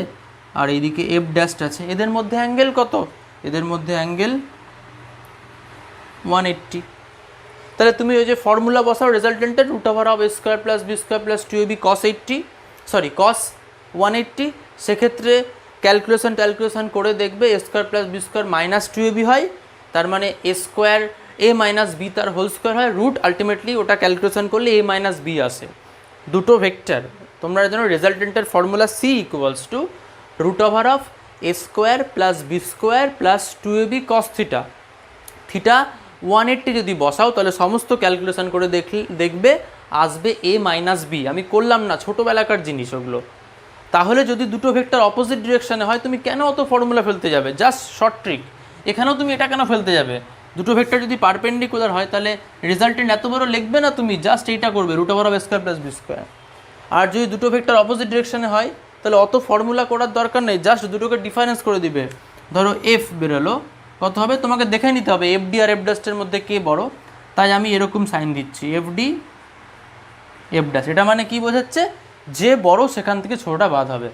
আর এইদিকে এফ ড্যাশড আছে। এদের মধ্যে অ্যাঙ্গেল কত, এদের মধ্যে অ্যাঙ্গেল 180। তাহলে তুমি ওই যে ফর্মুলা বসাও রেজাল্টেন্টের, root over of A square plus B square plus 2ab cos 80, sorry cos 180। সেক্ষেত্রে ক্যালকুলেশন করে দেখবে A square plus B square minus 2ab হয়, তার মানে A square A minus B তার হোল স্কোয়ার হয়, রুট আলটিমেটলি ওটা ক্যালকুলেশন করলে এ মাইনাস বি আসে। দুটো ভেক্টর, তোমরা জানো রেজাল্টেন্টের formula C equals to root over of A square plus B square plus 2ab cos theta. Theta 180 যদি বসাও, তাহলে সমস্ত ক্যালকুলেশন করে দেখবে আসবে এ মাইনাস বি। আমি করলাম না, ছোটোবেলাকার জিনিস ওগুলো। তাহলে যদি দুটো ভেক্টর অপোজিট ডিরেকশানে হয়, তুমি কেন অত ফর্মুলা ফেলতে যাবে, জাস্ট শর্ট ট্রিক। এখানেও তুমি এটা কেন ফেলতে যাবে, দুটো ভেক্টর যদি পারপেন্ডিকুলার হয় তাহলে রেজাল্টেন্ট এত বড় লিখবে না, তুমি জাস্ট এইটা করবে root over of A square plus B square. আর যদি দুটো ভেক্টর অপোজিট ডিরেকশানে হয় তাহলে অত ফর্মুলা করার দরকার নেই, জাস্ট দুটোকে ডিফারেন্স করে দিবে। ধরো এফ বেরোলো, কত হবে তোমাকে দেখে নিতে হবে এফ ডি আর এফ ড্যাশের মধ্যে কে বড়, তাই আমি এরকম সাইন দিচ্ছি এফ ডি এফ ড্যাশ। এটা মানে কি বোঝাচ্ছে, যে বড় সেখান থেকে ছোটোটা বাদ হবে।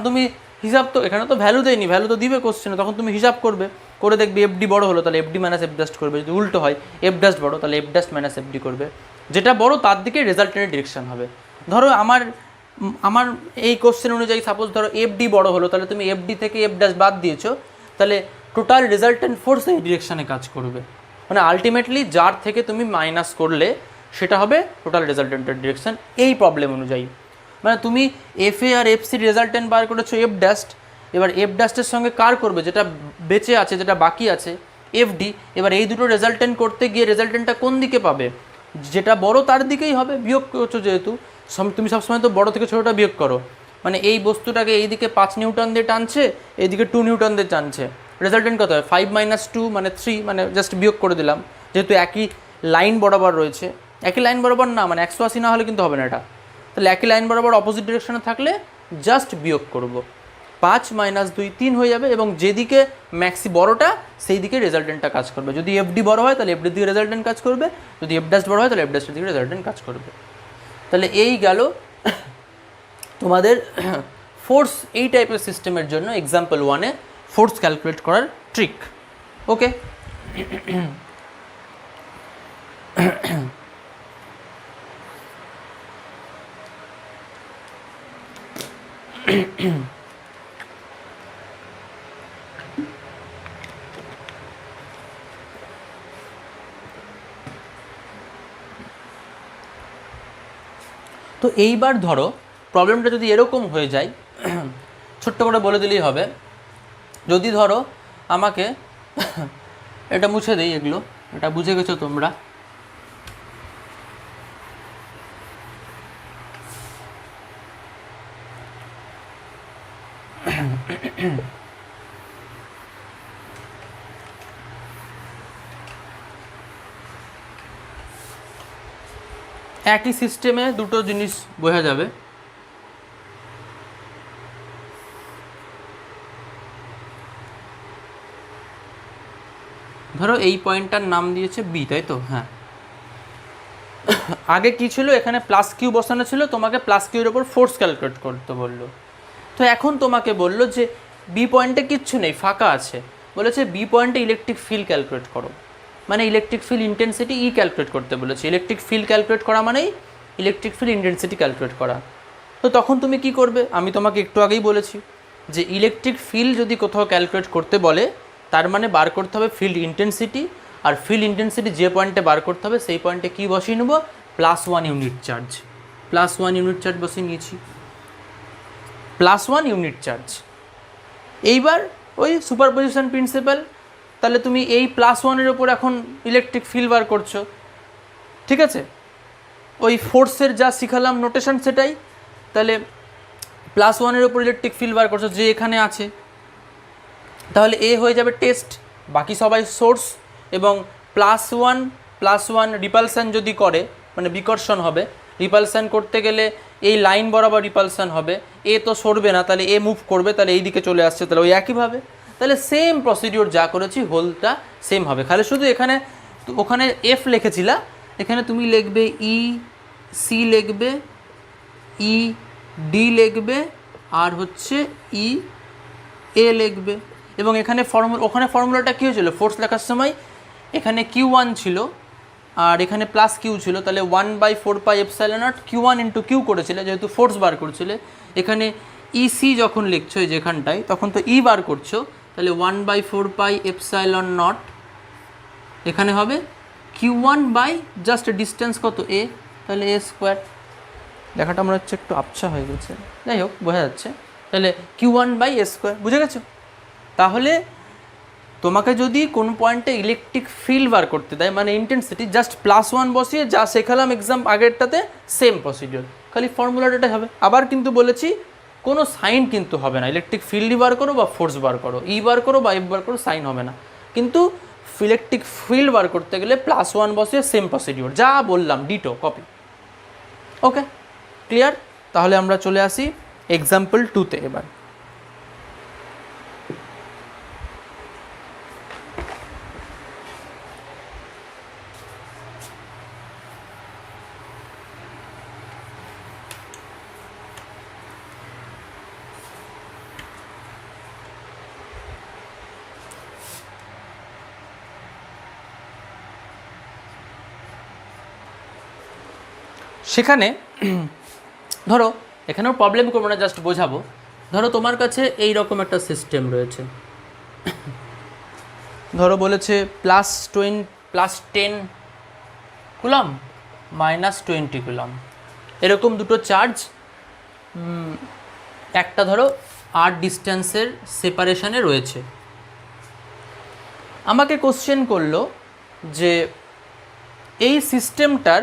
তুমি হিসাব তো এখানে তো ভ্যালু দেয়নি, ভ্যালু তো দিবে কোশ্চেনে, তখন তুমি হিসাব করবে, করে দেখবে এফ ডি বড় হলো তাহলে F D minus F dash করবে, যদি উল্টো হয় এফ ড্যাশ বড় তাহলে F dash minus F D করবে, যেটা বড় তার দিকে রেজাল্টেন্টের ডিরেকশন হবে। ধরো আমার এই কোশ্চেন অনুযায়ী সাপোজ ধরো এফ ডি বড় হলো, তাহলে তুমি এফ ডি থেকে এফ ড্যাশ বাদ দিয়েছো, তাহলে টোটাল রেজাল্টেন্ট ফোর্স এই ডিরেকশানে কাজ করবে। মানে আলটিমেটলি যার থেকে তুমি মাইনাস করলে সেটা হবে টোটাল রেজাল্টেন্টের ডিরেকশন এই প্রবলেম অনুযায়ী। মানে তুমি এফ এ আর এফ সির রেজাল্টেন্ট বার করেছো এফ ড্যাশড, এবার এফ ড্যাশের সঙ্গে কার করবে, যেটা বেঁচে আছে যেটা বাকি আছে এফ ডি। এবার এই দুটো রেজাল্টেন্ট করতে গিয়ে রেজাল্টেন্টটা কোন দিকে পাবে, যেটা বড় তার দিকেই হবে, বিয়োগ করছো যেহেতু। তুমি সবসময় তো বড় থেকে ছোটোটা বিয়োগ করো, মানে এই বস্তুটাকে এইদিকে 5 নিউটন দিয়ে টানছে, এইদিকে 2 নিউটন দিয়ে টানছে, রেজাল্টেন্ট কত হয় 5 - 2 মানে 3, মানে জাস্ট বিয়োগ করে দিলাম, যেহেতু একই লাইন বরাবর রয়েছে। একই লাইন বরাবর না, মানে 180 না হলে কিন্তু হবে না এটা, তাহলে একই লাইন বরাবর অপোজিট ডিরেকশনে থাকলে জাস্ট বিয়োগ করব, 5 - 2 3 হয়ে যাবে, এবং যেদিকে ম্যাক্সি বড়টা সেই দিকে রেজাল্টেন্টটা কাজ করবে। যদি এফ ডি বড় হয় তাহলে এফ ডির দিকে রেজাল্টেন্ট কাজ করবে, যদি এফ ড্যাশ বড় হয় তাহলে এফ ড্যাশের দিকে রেজাল্টেন্ট কাজ করবে। তাহলে এই গেল তোমাদের ফোর্স এই টাইপের সিস্টেমের জন্য এক্সাম্পল 1-এ ফোর্স ক্যালকুলেট করার ট্রিক। ওকে, তো এইবার ধরো প্রবলেমটা যদি এরকম হয়ে যায়, ছোট্ট করে বলে দিলেই হবে। যদি ধরো আমাকে এটা মুছে দেই, এগুলো এটা বুঝে গেছো তোমরা। একই সিস্টেমে দুটো জিনিস বোঝা যাবে। ধরো এই পয়েন্টটার নাম দিয়েছে বি, তাই তো? হ্যাঁ, আগে কি ছিল, এখানে প্লাস কিউ বসানো ছিল, তোমাকে প্লাস কিউর ওপর ফোর্স ক্যালকুলেট করতে বললো। তো এখন তোমাকে বললো যে বি পয়েন্টে কিচ্ছু নেই, ফাঁকা আছে, বলেছে বি পয়েন্টে ইলেকট্রিক ফিল্ড ক্যালকুলেট করো, মানে ইলেকট্রিক ফিল্ড ইন্টেন্সিটি ই ক্যালকুলেট করতে বলেছে। ইলেকট্রিক ফিল্ড ক্যালকুলেট করা মানেই ইলেকট্রিক ফিল্ড ইন্টেন্সিটি ক্যালকুলেট করা। তো তখন তুমি কি করবে, আমি তোমাকে একটু আগেই বলেছি যে ইলেকট্রিক ফিল্ড যদি কোথাও ক্যালকুলেট করতে বলে, তার মানে বার করতে হবে ফিল্ড ইন্টেন্সিটি, আর ফিল্ড ইন্টেন্সিটি যে পয়েন্টে বার করতে হবে সেই পয়েন্টে কী বসিয়ে নেব, +1 ইউনিট চার্জ। +1 ইউনিট চার্জ বসিয়ে নিয়েছি, +1 ইউনিট চার্জ। এইবার ওই সুপারপজিশন প্রিন্সিপাল, তাহলে তুমি এই +1-এর ওপর এখন ইলেকট্রিক ফিল্ড বার করছো, ঠিক আছে? ওই ফোর্সের যা শিখালাম নোটেশন সেটাই, তাহলে +1-এর ওপর ইলেকট্রিক ফিল্ড বার করছো যে এখানে আছে, তাহলে এ হয়ে যাবে টেস্ট, বাকি সবাই সোর্স। এবং +1 রিপালসান যদি করে, মানে বিকর্ষণ হবে, রিপালসান করতে গেলে এই লাইন বরাবর রিপালসান হবে, এ তো সরবে না, তাহলে এ মুভ করবে, তাহলে এই দিকে চলে আসছে, তাহলে ওই একইভাবে, তাহলে সেম প্রসিডিওর যা করেছি হোলটা সেম হবে, খালি শুধু এখানে ওখানে এফ লিখেছিলা, এখানে তুমি লিখবে ই সি লিখবে, ই ডি লিখবে, আর হচ্ছে ই এ লিখবে। এবং এখানে ওখানে ফর্মুলাটা কী হয়েছিল, ফোর্স লেখার সময় এখানে Q1 ছিল আর এখানে প্লাস কিউ ছিল, তাহলে 1/4πε0 Q1 × Q করেছিলে, যেহেতু ফোর্স বার করছিলে। এখানে ইসি যখন লিখছো এই যেখানটায়, তখন তো ই বার করছো, তাহলে 1/4πε0 এখানে হবে Q1 বাই জাস্ট ডিস্টেন্স কত এ, তাহলে a স্কোয়ার। দেখাটা মনে হচ্ছে একটু আবছা হয়ে গেছে, যাই হোক বোঝা যাচ্ছে। তাহলে Q1/a স্কোয়ার, বুঝে গেছো? তাহলে তোমাকে যদি কোন পয়েন্টে ইলেকট্রিক ফিল্ড বার করতে দেয়, মানে ইন্টেন্সিটি, জাস্ট +1 বসিয়ে যা শেখালাম এক্সাম আগেরটাতে সেম প্রসিডিওর, খালি ফর্মুলাটা হবে। আবার কিন্তু বলেছি কোনো সাইন কিন্তু হবে না, ইলেকট্রিক ফিল্ডই বার করো বা ফোর্স বার করো, ই বার করো বা এফ বার করো, সাইন হবে না। কিন্তু ইলেকট্রিক ফিল্ড বার করতে গেলে +1 বসিয়ে সেম প্রসিডিওর, যা বললাম ডিটো কপি। ওকে, ক্লিয়ার? তাহলে আমরা চলে আসি এক্সাম্পল 2-তে এবার। সেখানে ধরো এখানেও প্রবলেম করবো না, জাস্ট বোঝাবো। ধরো তোমার কাছে এই রকম একটা সিস্টেম রয়েছে, ধরো বলেছে +10 কুলম -20 কুলম, এরকম দুটো চার্জ একটা ধরো r ডিস্টেন্সের সেপারেশনে রয়েছে। আমাকে কোশ্চেন করলো যে এই সিস্টেমটার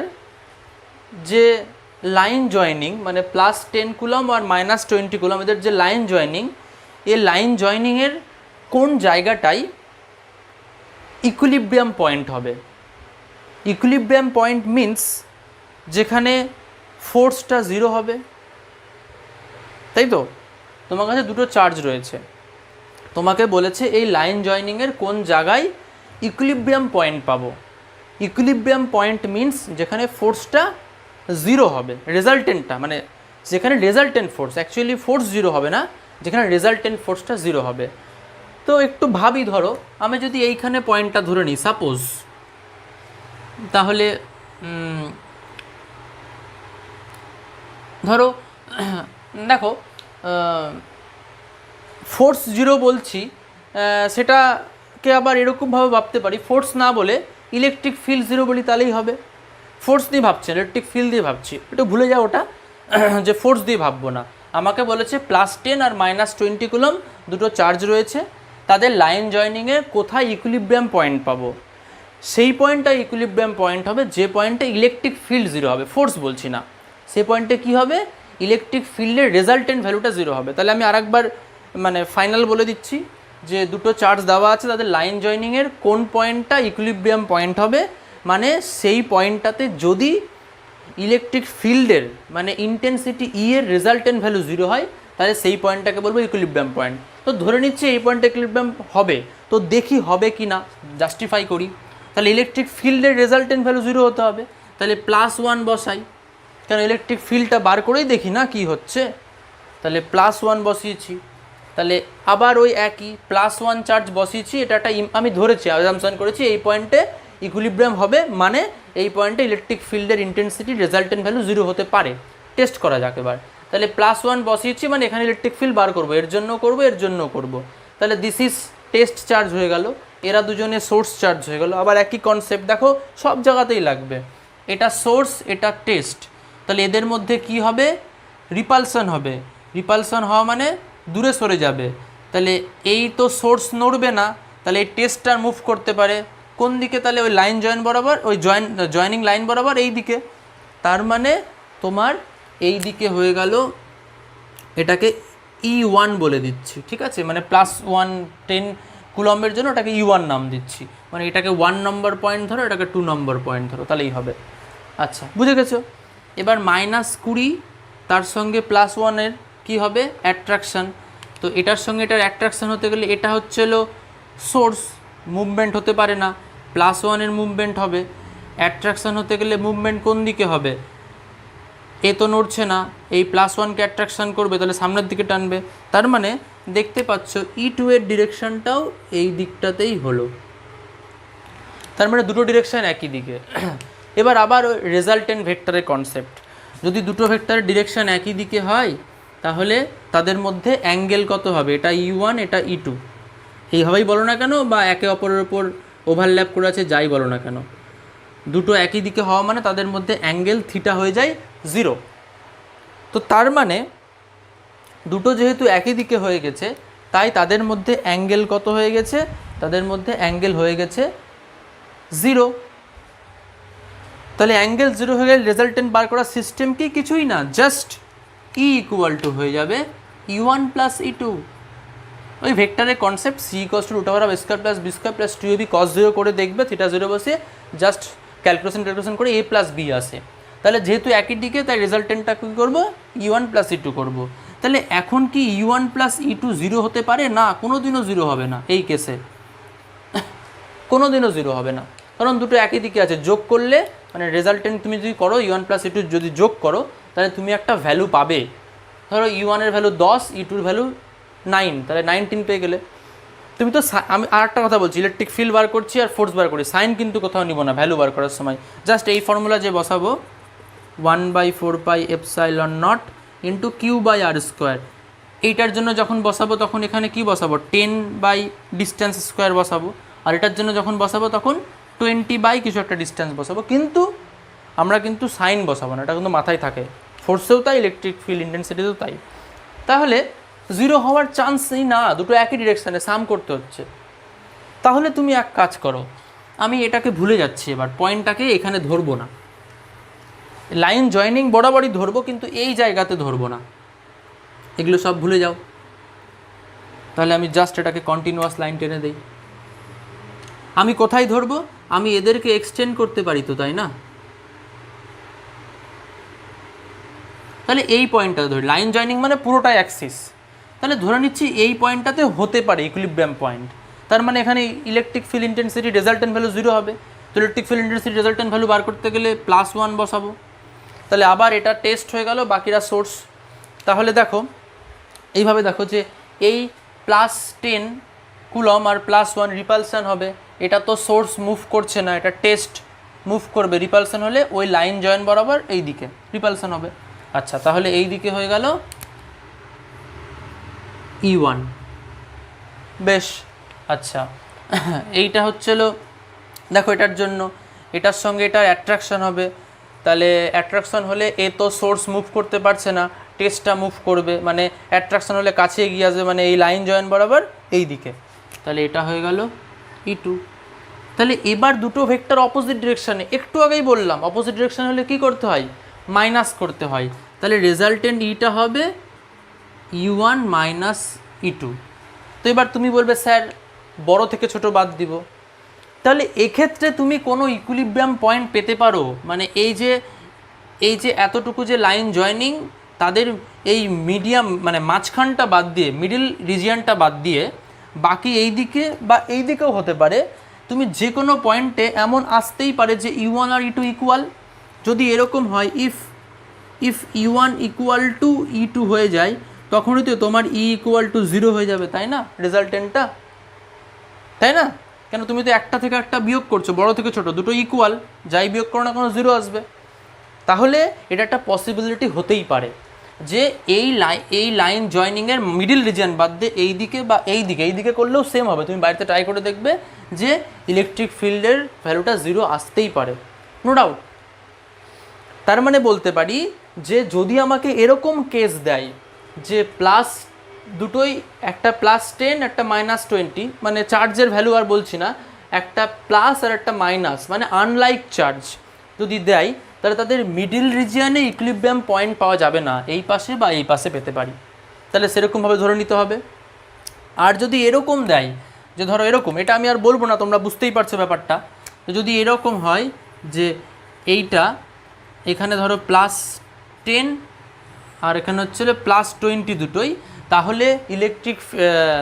যে লাইন জয়েনিং, মানে +10 কুলম আর -20 কুলম, এদের যে লাইন জয়েনিং, এই লাইন জয়েনিংয়ের কোন জায়গাটাই ইকুইলিব্রিয়াম পয়েন্ট হবে। ইকুইলিব্রিয়াম পয়েন্ট মিন্স যেখানে ফোর্সটা 0 হবে, তাই তো? তোমার কাছে দুটো চার্জ রয়েছে, তোমাকে বলেছে এই লাইন জয়েনিংয়ের কোন জায়গায় ইকুইলিব্রিয়াম পয়েন্ট পাবো। ইকুইলিব্রিয়াম পয়েন্ট মিন্স যেখানে ফোর্সটা 0 হবে, রেজাল্টেন্টটা, মানে যেখানে রেজাল্টেন্ট ফোর্স, অ্যাকচুয়ালি ফোর্স 0 হবে না, যেখানে রেজাল্টেন্ট ফোর্সটা 0 হবে। তো একটু ভাবি, ধরো আমি যদি এইখানে পয়েন্টটা ধরে নিই সাপোজ, তাহলে ধরো দেখো ফোর্স 0 বলছি, সেটাকে আবার এরকমভাবে ভাবতে পারি, ফোর্স না বলে ইলেকট্রিক ফিল্ড 0 বলি, তাহলেই হবে। ফোর্স দিয়ে ভাবছি, ইলেকট্রিক ফিল্ড দিয়ে ভাবছি, একটু ভুলে যাও ওটা, যে ফোর্স দিয়ে ভাববো না। আমাকে বলেছে +10 আর -20 কুলম দুটো চার্জ রয়েছে, তাদের লাইন জয়েনিংয়ে কোথায় ইকুইলিব্রিয়াম পয়েন্ট পাবো। সেই পয়েন্টটা ইকুইলিব্রিয়াম পয়েন্ট হবে যে পয়েন্টে ইলেকট্রিক ফিল্ড 0 হবে, ফোর্স বলছি না। সেই পয়েন্টে কী হবে, ইলেকট্রিক ফিল্ডের রেজাল্টেন্ট ভ্যালুটা 0 হবে। তাহলে আমি আরেকবার মানে ফাইনাল বলে দিচ্ছি যে দুটো চার্জ দেওয়া আছে, তাদের লাইন জয়েনিংয়ের কোন পয়েন্টটা ইকুইলিব্রিয়াম পয়েন্ট হবে, মানে সেই পয়েন্টটাতে যদি ইলেকট্রিক ফিল্ডের মানে ইন্টেন্সিটি ই এর রেজাল্টেন্ট ভ্যালু 0 হয়, তাহলে সেই পয়েন্টটাকে বলবো ইকুইলিব্রিয়াম পয়েন্ট। তো ধরে নিচ্ছি এই পয়েন্টটা ইকুইলিব্রিয়াম হবে, তো দেখি হবে কি না, জাস্টিফাই করি। তাহলে ইলেকট্রিক ফিল্ডের রেজাল্টেন্ট ভ্যালু 0 হতে হবে, তাহলে +1 বসাই, কারণ ইলেকট্রিক ফিল্ডটা বার করেই দেখি না কি হচ্ছে। তাহলে +1 বসিয়েছি, তাহলে আবার ওই একই +1 চার্জ বসিয়েছি, এটা একটা আমি ধরেছি, অ্যাজাম্পশন করেছি এই পয়েন্টে ইকুইলিব্রিয়াম হবে, মানে এই পয়েন্টে ইলেকট্রিক ফিল্ডের ইন্টেন্সিটি রেজাল্টেন্ট ভ্যালু 0 হতে পারে। টেস্ট করা যাক এবার। তাহলে +1 বসিয়েছি, মানে এখানে ইলেকট্রিক ফিল্ড বার করবো, এর জন্য করবো, এর জন্য করবো। তাহলে দিস ইজ টেস্ট চার্জ হয়ে গেল, এরা দুজনে সোর্স চার্জ হয়ে গেল। আবার একই কনসেপ্ট দেখো সব জায়গাতেই লাগবে, এটা সোর্স এটা টেস্ট, তাহলে এদের মধ্যে কি হবে, রিপালশন হবে। রিপালশন হওয়া মানে দূরে সরে যাবে, তাহলে এই তো সোর্স নড়বে না, তাহলে এই টেস্টটা মুভ করতে পারে কোন দিকে, তাহলে ওই লাইন জয়েন বরাবর, ওই জয়েনিং লাইন বরাবর এই দিকে। তার মানে তোমার এই দিকে হয়ে গেল, এটাকে E1 বলে দিচ্ছি, ঠিক আছে, মানে +1 10 কুলম্বের জন্য ওটাকে E1 নাম দিচ্ছি, মানে এটাকে 1 নম্বর পয়েন্ট ধরো, এটাকে 2 নম্বর পয়েন্ট ধরো, তাহলেই হবে। আচ্ছা, বুঝে গেছো? এবার -20 তার সঙ্গে +1 কী হবে, অ্যাট্রাকশান। তো এটার সঙ্গে এটার অ্যাট্রাকশান হতে গেলে এটা হচ্ছিল সোর্স, মুভমেন্ট হতে পারে না, +1 মুভমেন্ট হবে। অ্যাট্রাকশান হতে গেলে মুভমেন্ট কোন দিকে হবে, এ তো নড়ছে না, এই +1কে অ্যাট্রাকশান করবে, তাহলে সামনের দিকে টানবে। তার মানে দেখতে পাচ্ছ E2 এর ডিরেকশানটাও এই দিকটাতেই হলো, তার মানে দুটো ডিরেকশান একই দিকে। এবার আবার রেজাল্টেন্ট ভেক্টরের কনসেপ্ট, যদি দুটো ভেক্টরের ডিরেকশান একই দিকে হয় তাহলে তাদের মধ্যে অ্যাঙ্গেল কত হবে, এটা E1 এটা E2, এইভাবেই বলো না কেন, বা একে অপরের ওপর ওভারল্যাপ করে আছে যাই বলো না কেন, দুটো একই দিকে হওয়া মানে তাদের মধ্যে অ্যাঙ্গেল থিটা হয়ে যায় 0। তো তার মানে দুটো যেহেতু একই দিকে হয়ে গেছে, তাই তাদের মধ্যে অ্যাঙ্গেল কত হয়ে গেছে, তাদের মধ্যে অ্যাঙ্গেল হয়ে গেছে 0। তাহলে অ্যাঙ্গেল 0 হয়ে গেলে রেজাল্টেন্ট বার করার সিস্টেম কি, কিছুই না, জাস্ট E = হয়ে যাবে E1 + E2। ওই ভেক্টরের concept C = √(a² + b² + 2ab cos 0 করে দেখবে, θ 0 বসে জাস্ট ক্যালকুলেশন করে a + b আসে। তাহলে যেহেতু একই দিকে, তাই রেজাল্টেন্টটা কী করবো, E1 + E2 করবো। তাহলে এখন কি E1 + E2 0 হতে পারে না, কোনোদিনও 0 হবে না এই কেসে, কোনোদিনও 0 হবে না, কারণ দুটো একই দিকে আছে। যোগ করলে মানে রেজাল্টেন্ট তুমি যদি করো E1 + E2 যদি যোগ করো, তাহলে তুমি একটা ভ্যালু পাবে। ধরো E1 এর ভ্যালু 10, E2 এর ভ্যালু 9, তাহলে 19 পেয়ে গেলে। তুমি তো আমি আর একটা কথা বলছি, ইলেকট্রিক ফিল্ড বার করছি আর ফোর্স বার করি, সাইন কিন্তু কোথাও নিব না ভ্যালু বার করার সময়, জাস্ট এই ফর্মুলা যে বসাবো 1/4πε0 × Q/r²। এইটার জন্য যখন বসাবো তখন এখানে কি বসাবো, 10/ডিস্টেন্স² বসাবো, আর এটার জন্য যখন বসাবো তখন 20 কিছু একটা ডিস্টেন্স বসাবো, কিন্তু আমরা কিন্তু সাইন বসাবো না, এটা কিন্তু মাথায় থাকে। ফোর্সেও তাই, ইলেকট্রিক ফিল্ড ইন্টেন্সিটিতেও তাই। তাহলে 0 হওয়ার চান্সই না, দুটো একই ডিরেকশানে সাম করতে হচ্ছে। তাহলে তুমি এক কাজ করো, আমি এটাকে ভুলে যাচ্ছি, এবার পয়েন্টটাকে এখানে ধরবো না, লাইন জয়েনিং বরাবরই ধরবো, কিন্তু এই জায়গাতে ধরবো না, এগুলো সব ভুলে যাও। তাহলে আমি জাস্ট এটাকে কন্টিনিউয়াস লাইন টেনে দেই। আমি কোথায় ধরবো, আমি এদেরকে এক্সটেন্ড করতে পারি তো, তাই না? তাহলে এই পয়েন্টটা ধরি, লাইন জয়েনিং মানে পুরোটাই অ্যাক্সিস, তাহলে ধরে নিচ্ছি এই পয়েন্টটাতে হতে পারে ইকুইলিব্রিয়াম পয়েন্ট। তার মানে এখানে electric field intensity resultant value 0 হবে। তো electric field intensity resultant value বার করতে গেলে +1 বসাবো, তাহলে আবার এটা টেস্ট হয়ে গেল, বাকিরা সোর্স। তাহলে দেখো এইভাবে দেখো যে এই +10 কুলম আর +1 রিপালশান হবে, এটা তো সোর্স মুভ করছে না, এটা টেস্ট মুভ করবে, রিপালশান হলে ওই লাইন জয়েন বরাবর এই দিকে রিপালশান হবে। আচ্ছা, তাহলে এই দিকে হয়ে গেল E1, বেশ। আচ্ছা, এইটা হচ্ছিল, দেখো এটার জন্য এটার সঙ্গে এটার অ্যাট্রাকশান হবে, তাহলে অ্যাট্রাকশান হলে এ তো সোর্স মুভ করতে পারছে না, টেস্টটা মুভ করবে, মানে অ্যাট্রাকশান হলে কাছে এগিয়ে আসবে, মানে এই লাইন জয়েন বরাবর এই দিকে, তাহলে এটা হয়ে গেল E2। তাহলে এবার দুটো ভেক্টর অপোজিট ডিরেকশানে, একটু আগেই বললাম অপোজিট ডিরেকশান হলে কি করতে হয়, মাইনাস করতে হয়, তাহলে রেজাল্টেন্ট ইটা হবে E1 - E2। তো এবার তুমি বলবে স্যার বড় থেকে ছোট বাদ দিব, তাহলে এক্ষেত্রে তুমি কোনো ইকুইলিব্রিয়াম পয়েন্ট পেতে পারো, মানে এই যে এতটুকু যে লাইন জয়নিং তাদের এই মিডিয়াম মানে মাঝখানটা বাদ দিয়ে, মিডল রিজিয়নটা বাদ দিয়ে বাকি এই দিকে বা এই দিকেও হতে পারে, তুমি যে কোনো পয়েন্টে এমন আসতেই পারে যে E1 আর E2 ইকুয়াল। যদি এরকম হয় if E1 equal to E2 হয়ে যায়, তখনই তো তোমার E ইকুয়াল টু 0 হয়ে যাবে, তাই না রেজাল্টেন্টটা, তাই না? কেন তুমি তো একটা থেকে একটা বিয়োগ করছো, বড় থেকে ছোট দুটো ইকুয়াল, যাই বিয়োগ করো না কোনো 0 আসবে। তাহলে এটা একটা পসিবিলিটি হতেই পারে যে এই লাইন জয়নিংয়ের মিডল রিজিয়ন বাদ দিয়ে এই দিকে বা এই দিকে করলেও সেম হবে। তুমি বাড়িতে ট্রাই করে দেখবে যে ইলেকট্রিক ফিল্ডের ভ্যালুটা 0 আসতেই পারে, নো ডাউট। তার মানে বলতে পারি যে যদি আমাকে এরকম কেস দেয় যে প্লাস দুটোই, একটা +10 একটা -20, মানে চার্জের ভ্যালু আর বলছি না, একটা প্লাস আর একটা মাইনাস, মানে আনলাইক চার্জ যদি দেয়, তাহলে তাদের মিডল রিজিয়নে ইকুইলিব্রিয়াম পয়েন্ট পাওয়া যাবে না, এই পাশে বা এই পাশে পেতে পারি, তাহলে সেরকমভাবে ধরে নিতে হবে। আর যদি এরকম দেয় যে ধরো এরকম, এটা আমি আর বলবো না, তোমরা বুঝতেই পারছো ব্যাপারটা, তো যদি এরকম হয় যে এইটা এখানে ধরো +10 আর এখানে হচ্ছে +20 দুটোই, তাহলে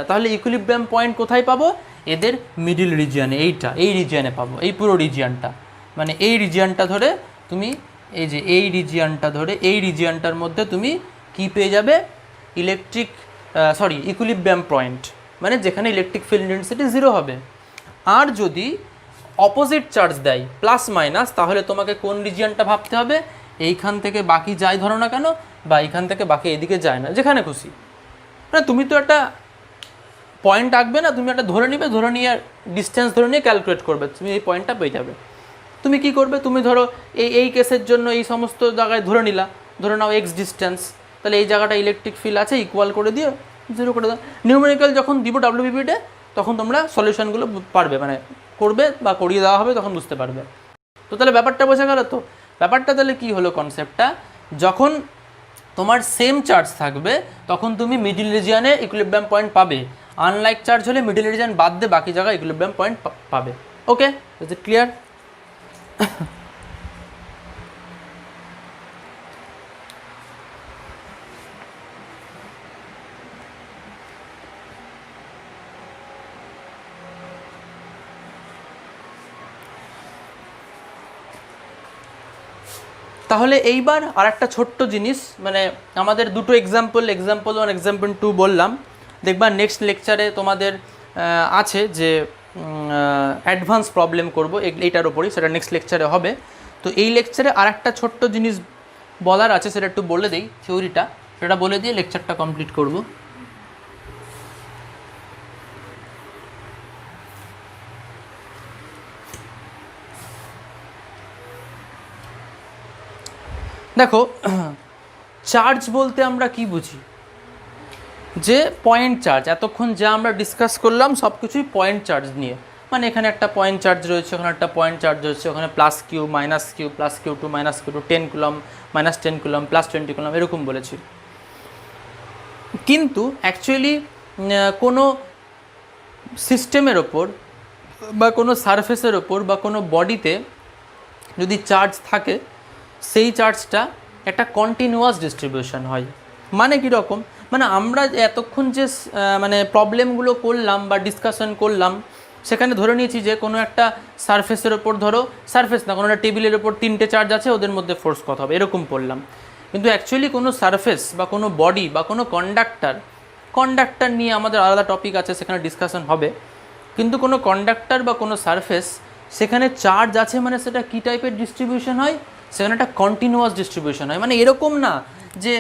তাহলে ইকুইলিব্রিয়াম পয়েন্ট কোথায় পাবো? এদের মিডল রিজিয়নে, এই রিজিয়নে পাবো, এই পুরো রিজিয়নটা, মানে এই রিজিয়নটা ধরে তুমি এই যে এই রিজিয়নটার মধ্যে তুমি কি পেয়ে যাবে? ইকুইলিব্রিয়াম পয়েন্ট, মানে যেখানে ইলেকট্রিক ফিল্ড ইন্টেন্সিটি 0 হবে। আর যদি অপোজিট চার্জ দেয় প্লাস মাইনাস, তাহলে তোমাকে কোন রিজিয়নটা ভাবতে হবে? এইখান থেকে বাকি যাই ধরো না কেন, বা এইখান থেকে বাকি এদিকে যায় না, যেখানে খুশি, মানে তুমি তো একটা পয়েন্ট আঁকবে না, তুমি একটা ধরে নিয়ে ডিস্টেন্স ধরে নিয়ে ক্যালকুলেট করবে, তুমি এই পয়েন্টটা পেয়ে যাবে। তুমি কি করবে? তুমি ধরো এই কেসের জন্য এই সমস্ত জায়গায় ধরে নাও x ডিস্টেন্স, তাহলে এই জায়গাটা ইলেকট্রিক ফিল্ড আছে, ইকুয়াল করে দিও, 0 করে দাও। নিউমেরিক্যাল যখন দিব WBPতে, তখন তোমরা সলিউশনগুলো পারবে, মানে করবে বা করিয়ে দেওয়া হবে, তখন বুঝতে পারবে। তো তাহলে ব্যাপারটা বোঝা গেল তো? ব্যাপারটা তাহলে কী হলো কনসেপ্টটা? যখন তোমার সেম চার্জ থাকবে তখন তুমি মিডল রিজিয়নে ইকুইলিব্রিয়াম পয়েন্ট পাবে, আনলাইক চার্জ হলে মিডল রিজিয়ন বাদ দিয়ে বাকি জায়গায় ইকুইলিব্রিয়াম পয়েন্ট পাবে। ওকে, ইজ ইট ক্লিয়ার? তাহলে এইবার আর একটা ছোট্ট জিনিস, মানে আমাদের দুটো এক্সাম্পল 1 এক্সাম্পল 2 বললাম, দেখবা নেক্সট লেকচারে তোমাদের আছে যে অ্যাডভান্স প্রবলেম করব এইটার ওপরই, সেটা নেক্সট লেকচারে হবে। তো এই লেকচারে আর একটা ছোট্ট জিনিস বলার আছে, সেটা একটু বলে দিই, থিওরিটা সেটা বলে দিয়ে লেকচারটা কমপ্লিট করব। দেখো, চার্জ বলতে আমরা কি বুঝি? যে পয়েন্ট চার্জ, এতক্ষণ যা আমরা ডিসকাস করলাম সব কিছুই পয়েন্ট চার্জ নিয়ে, মানে এখানে একটা পয়েন্ট চার্জ রয়েছে, ওখানে একটা পয়েন্ট চার্জ রয়েছে, ওখানে +Q -Q +Q2 -Q2 10 coulomb -10 coulomb +20 coulomb এরকম বলেছি। কিন্তু অ্যাকচুয়ালি কোনো সিস্টেমের ওপর বা কোনো সারফেসের ওপর বা কোনো বডিতে যদি চার্জ থাকে, সেই চার্জটা একটা কন্টিনিউয়াস ডিস্ট্রিবিউশন হয়। মানে কীরকম? মানে আমরা এতক্ষণ যে মানে প্রবলেমগুলো করলাম বা ডিসকাশন করলাম, সেখানে ধরে নিয়েছি যে কোনো একটা সারফেসের ওপর, ধরো সারফেস না, কোনো একটা টেবিলের ওপর 3টে চার্জ আছে, ওদের মধ্যে ফোর্স কত হবে, এরকম পড়লাম। কিন্তু অ্যাকচুয়ালি কোনো সারফেস বা কোনো বডি বা কোনো কন্ডাক্টর নিয়ে আমাদের আলাদা টপিক আছে, সেখানে ডিসকাশন হবে। কিন্তু কোনো কন্ডাক্টর বা কোনো সারফেস, সেখানে চার্জ আছে মানে সেটা কী টাইপের ডিস্ট্রিবিউশন হয়? সেখানে একটা কন্টিনিউয়াস ডিস্ট্রিবিউশন হয়। মানে এরকম না যে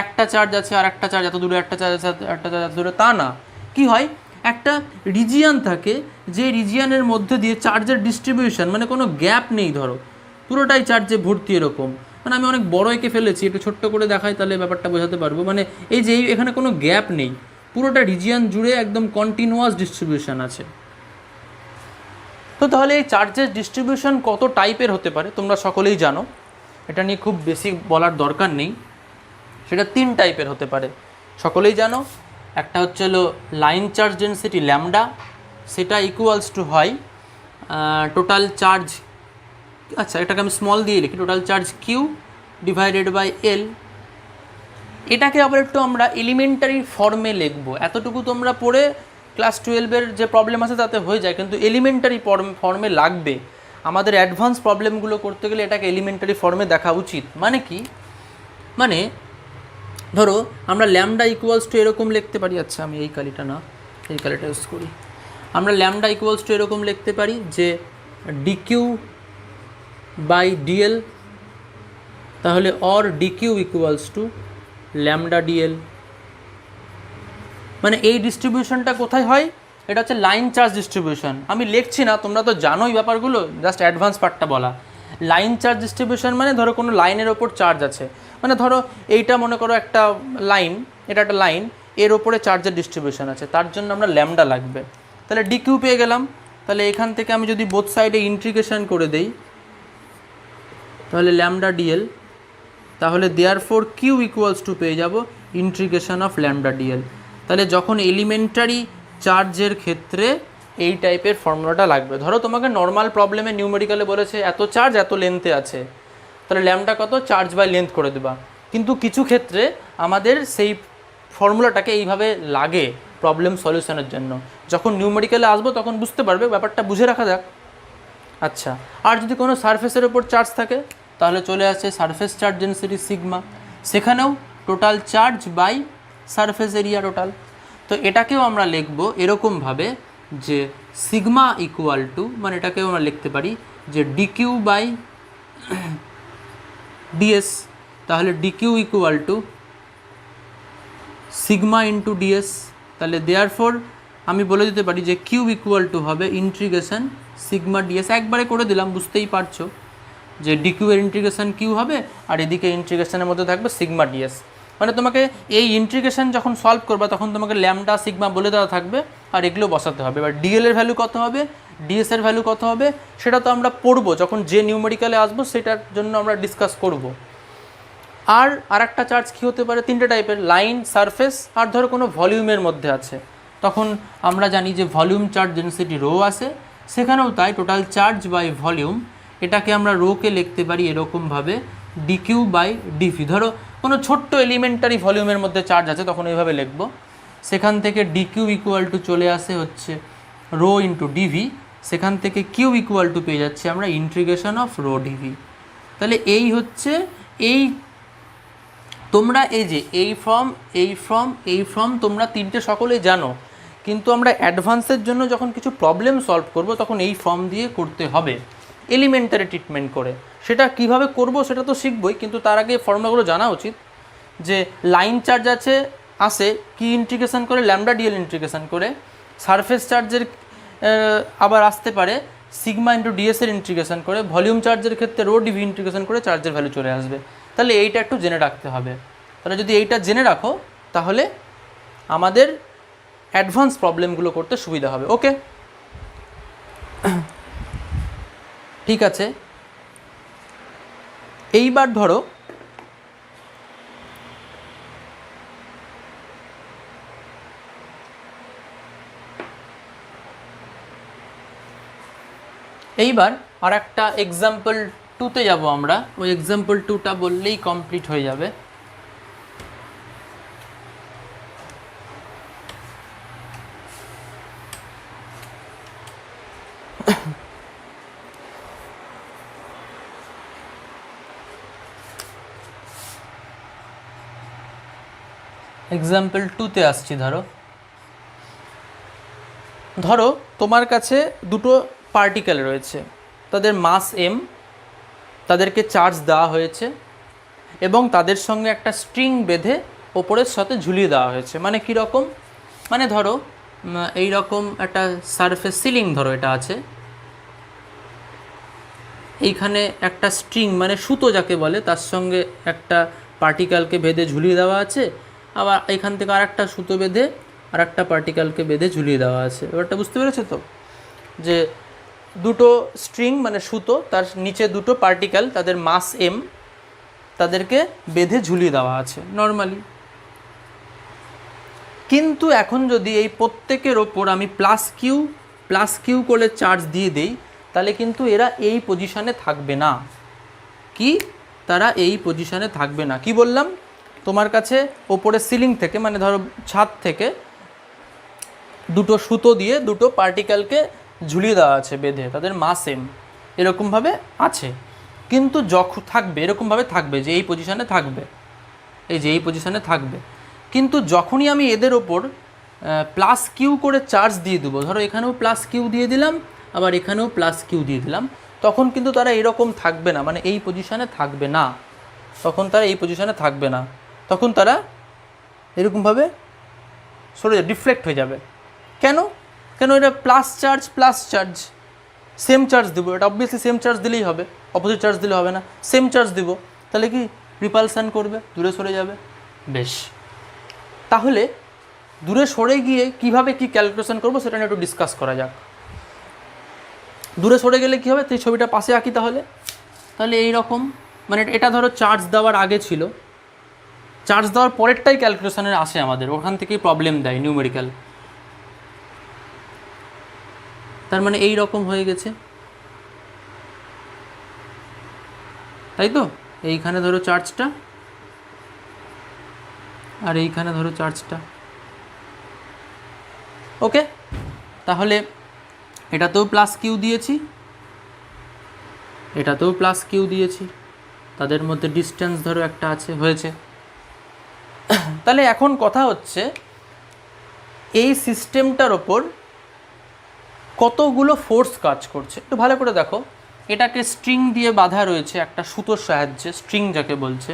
একটা চার্জ আছে আর একটা চার্জ এত দূরে, একটা চার্জ আছে একটা চার্জ এত দূরে, তা না। কি হয়? একটা রিজিয়ান থাকে, যে রিজিয়ানের মধ্যে দিয়ে চার্জের ডিস্ট্রিবিউশন, মানে কোনো গ্যাপ নেই, ধরো পুরোটাই চার্জে ভর্তি এরকম। মানে আমি অনেক বড় এঁকে ফেলেছি, একটু ছোট্ট করে দেখাই তাহলে ব্যাপারটা বোঝাতে পারবো। মানে এই যে এখানে কোনো গ্যাপ নেই, পুরোটা রিজিয়ান জুড়ে একদম কন্টিনিউয়াস ডিস্ট্রিবিউশন আছে। তো তাহলে এই চার্জের ডিস্ট্রিবিউশন কত টাইপের হতে পারে তোমরা সকলেই জানো, এটা নিয়ে খুব বেশি বলার দরকার নেই। সেটা 3 টাইপের হতে পারে, সকলেই জানো। একটা হচ্ছে হলো লাইন চার্জ ডেন্সিটি ল্যামডা, সেটা ইকুয়ালস টু হয় টোটাল চার্জ, আচ্ছা এটাকে আমি স্মল দিয়ে লিখি, total charge Q divided by L. এটাকে আবার একটু আমরা এলিমেন্টারি ফর্মে লিখব। এতটুকু তোমরা পড়ে ক্লাস 12-এর যে প্রবলেম আছে তাতে হয়ে যায়, কিন্তু এলিমেন্টারি ফর্মে লাগবে। আমাদের অ্যাডভান্স প্রবলেমগুলো করতে গেলে এটাকে এলিমেন্টারি ফর্মে দেখা উচিত। মানে কি, মানে ধরো আমরা ল্যামডা ইকুয়ালস টু এরকম লিখতে পারি, আচ্ছা আমি এই কালিটা না এই কালিটা ইউজ করি। আমরা ল্যামডা ইকুয়ালস টু এরকম লিখতে পারি যে ডিকিউ বাই ডিএল, তাহলে or DQ equals to lambda DL. মানে এই ডিস্ট্রিবিউশনটা কোথায় হয়, এটা হচ্ছে লাইন চার্জ ডিস্ট্রিবিউশন। আমি লিখছি না, তোমরা তো জানোই ব্যাপারগুলো, জাস্ট অ্যাডভান্স পার্টটা বলা। লাইন চার্জ ডিস্ট্রিবিউশন মানে ধরো কোনো লাইনের ওপর চার্জ আছে, মানে ধরো এইটা মনে করো একটা লাইন, এটা একটা লাইন, এর ওপরে চার্জের ডিস্ট্রিবিউশন আছে, তার জন্য আমরা ল্যামডা লাগবে। তাহলে ডিকিউ পেয়ে গেলাম। তাহলে এখান থেকে আমি যদি বোথ সাইডে ইন্টিগ্রেশন করে দেই, তাহলে ল্যামডা ডিএল, তাহলে দেয়ারফোর কিউ ইকুয়ালস টু পেয়ে যাব ইন্টিগ্রেশন অফ ল্যামডা ডিএল। তাহলে যখন এলিমেন্টারি চার্জের ক্ষেত্রে এই টাইপের ফর্মুলাটা লাগবে। ধরো তোমাকে নর্মাল প্রবলেমে নিউমেরিক্যালে বলেছে এত চার্জ এত লেন্থে আছে, তাহলে ল্যামডা কত, চার্জ বাই লেন্থ করে দেবা। কিন্তু কিছু ক্ষেত্রে আমাদের সেই ফর্মুলাটাকে এইভাবে লাগে প্রবলেম সলিউশনের জন্য। যখন নিউমেরিক্যালে আসবো তখন বুঝতে পারবে, ব্যাপারটা বুঝে রাখা যাক। আচ্ছা, আর যদি কোনো সারফেসের ওপর চার্জ থাকে তাহলে চলে আসে সারফেস চার্জ ডেন্সিটি সিগমা, সেখানেও total charge by surface area total. তো এটাকেও আমরা লিখব এরকমভাবে যে সিগমা ইকুয়াল টু, মানে এটাকেও আমরা লিখতে পারি যে ডিকিউ বাই ডিএস, তাহলে DQ equal to sigma into DS. তাহলে দেয়ারফোর আমি বলে দিতে পারি যে কিউ ইকুয়াল টু হবে ইন্টিগ্রেশন সিগমা ডিএস। একবারে করে দিলাম, বুঝতেই পারছো যে ডিকিউ এর ইন্টিগ্রেশন কিউ হবে আর এদিকে ইন্টিগ্রেশনের মধ্যে থাকবে সিগমা ডিএস। মানে তোমাকে এই ইন্টিগ্রেশন যখন সলভ করবে তখন তোমাকে ল্যামডা সিগমা বলে দেওয়া থাকবে আর এগুলো বসাতে হবে। এবার ডিএল এর ভ্যালু কত হবে, ডিএস এর ভ্যালু কত হবে, সেটা তো আমরা পড়বো যখন যে নিউমেরিক্যালে আসবো, সেটার জন্য আমরা ডিসকাস করব। আর একটা চার্জ কী হতে পারে, তিনটে টাইপের, লাইন, সারফেস আর ধরো কোনো ভলিউমের মধ্যে আছে, তখন আমরা জানি যে ভলিউম চার্জ ডেন্সিটি রো আছে, সেখানেও তাই টোটাল চার্জ বাই ভলিউম। এটাকে আমরা রোকে লিখতে পারি এরকমভাবে ডিকিউ বাই ডিভি। ধরো কোনো ছোট্ট এলিমেন্টারি ভলিউমের মধ্যে চার্জ আছে তখন এইভাবে লিখব। সেখান থেকে ডিকিউ ইকুয়াল টু চলে আসে হচ্ছে রো ইন্টু ডিভি, সেখান থেকে কিউ ইকুয়াল টু পেয়ে যাচ্ছে আমরা ইন্টিগ্রেশন অফ রো ডিভি। তাহলে এই হচ্ছে এই, তোমরা এই যে এই ফর্ম তোমরা তিনটে সকলেই জানো, কিন্তু আমরা অ্যাডভান্সের জন্য যখন কিছু প্রবলেম সলভ করব তখন এই ফর্ম দিয়ে করতে হবে এলিমেন্টারি ট্রিটমেন্ট করে। সেটা কিভাবে করব সেটা তো শিখবই, কিন্তু তার আগে ফর্মুলাগুলো জানা উচিত। যে লাইন চার্জ আসে কি ইন্টিগ্রেশন করে, ল্যামডা ডিএল ইন্টিগ্রেশন করে। সারফেস চার্জের আবার আসতে পারে সিগমা ইন্টু ডিএস এর ইন্টিগ্রেশন করে। ভলিউম চার্জের ক্ষেত্রে রো ডিভি ইন্টিগ্রেশন করে চার্জের ভ্যালু চলে আসবে। তাহলে এইটা একটু জেনে রাখতে হবে। তাহলে যদি এইটা জেনে রাখো তাহলে আমাদের অ্যাডভান্স প্রবলেমগুলো করতে সুবিধা হবে। ওকে, ঠিক আছে। এইবার ধরো এইবার আর একটা এক্সাম্পল 2তে যাব আমরা। ওই এক্সাম্পল 2টা বললেই কমপ্লিট হয়ে যাবে। এক্সাম্পল 2তে আসছি। ধরো তোমার কাছে দুটো পার্টিকেল রয়েছে, তাদের মাস m, তাদেরকে চার্জ দেওয়া হয়েছে এবং তাদের সঙ্গে একটা স্ট্রিং বেঁধে ওপরের সাথে ঝুলিয়ে দেওয়া হয়েছে। মানে কীরকম, মানে ধরো এই রকম একটা সারফেস সিলিং ধরো এটা আছে, এইখানে একটা স্ট্রিং মানে সুতো যাকে বলে তার সঙ্গে একটা পার্টিকেলকে বেঁধে ঝুলিয়ে দেওয়া আছে, আবার এখান থেকে আর একটা সুতো বেঁধে আর একটা পার্টিকেলকে বেঁধে ঝুলিয়ে দেওয়া আছে। এবারটা বুঝতে পেরেছো তো, যে দুটো স্ট্রিং মানে সুতো, তার নিচে দুটো পার্টিকেল, তাদের মাস m, তাদেরকে বেঁধে ঝুলিয়ে দেওয়া আছে নর্মালি। কিন্তু এখন যদি এই প্রত্যেকের ওপর আমি প্লাস কিউ করে চার্জ দিয়ে দেই, তাহলে কিন্তু এরা এই পজিশানে থাকবে না। কি, তারা এই পজিশানে থাকবে না। কি বললাম, তোমার কাছে ওপরে সিলিং থেকে, মানে ধরো ছাদ থেকে দুটো সুতো দিয়ে দুটো পার্টিকেলকে ঝুলিয়ে দেওয়া আছে বেঁধে, তাদের মা সেম এরকমভাবে আছে, কিন্তু যখন থাকবে এরকমভাবে থাকবে যে এই পজিশানে থাকবে, এই যে এই পজিশানে থাকবে। কিন্তু যখনই আমি এদের ওপর প্লাস কিউ করে চার্জ দিয়ে দেবো, ধরো এখানেও প্লাস কিউ দিয়ে দিলাম, আবার এখানেও প্লাস কিউ দিয়ে দিলাম, তখন কিন্তু তারা এরকম থাকবে না, মানে এই পজিশানে থাকবে না। তখন তারা এই পজিশানে থাকবে না, তখন তারা এরকমভাবে সরে যাবে, ডিফ্লেক্ট হয়ে যাবে। কেন? এটা প্লাস চার্জ সেম চার্জ দেবো, এটা অবভিয়াসলি সেম চার্জ দিলেই হবে, অপোজিট চার্জ দিলে হবে না, সেম চার্জ দিব, তাহলে কি রিপালশান করবে, দূরে সরে যাবে। বেশ, তাহলে দূরে সরে গিয়ে কিভাবে কি ক্যালকুলেশন করবো সেটা নিয়ে একটু ডিসকাস করা যাক। দূরে সরে গেলে কী হবে, তুই ছবিটা পাশে আঁকি তাহলে এই রকম, মানে এটা ধরো চার্জ দেওয়ার আগে ছিল, চার্জ দেওয়ার পরেরটাই ক্যালকুলেশনের আসে আমাদের, ওখান থেকেই প্রবলেম দেয় নিউমেরিক্যাল। তার মানে এই রকম হয়ে গেছে, তাই তো? এইখানে ধরো চার্জটা, আর এইখানে ধরো চার্জটা। ওকে, তাহলে এটাতেও প্লাস কিউ দিয়েছি, এটাতেও প্লাস কিউ দিয়েছি, তাদের মধ্যে ডিস্টেন্স ধরো একটা আছে, হয়েছে। তাহলে এখন কথা হচ্ছে এই সিস্টেমটার ওপর কতগুলো ফোর্স কাজ করছে একটু ভালো করে দেখো। এটাকে স্ট্রিং দিয়ে বাঁধা রয়েছে একটা সুতোর সাহায্যে, স্ট্রিং যাকে বলছে।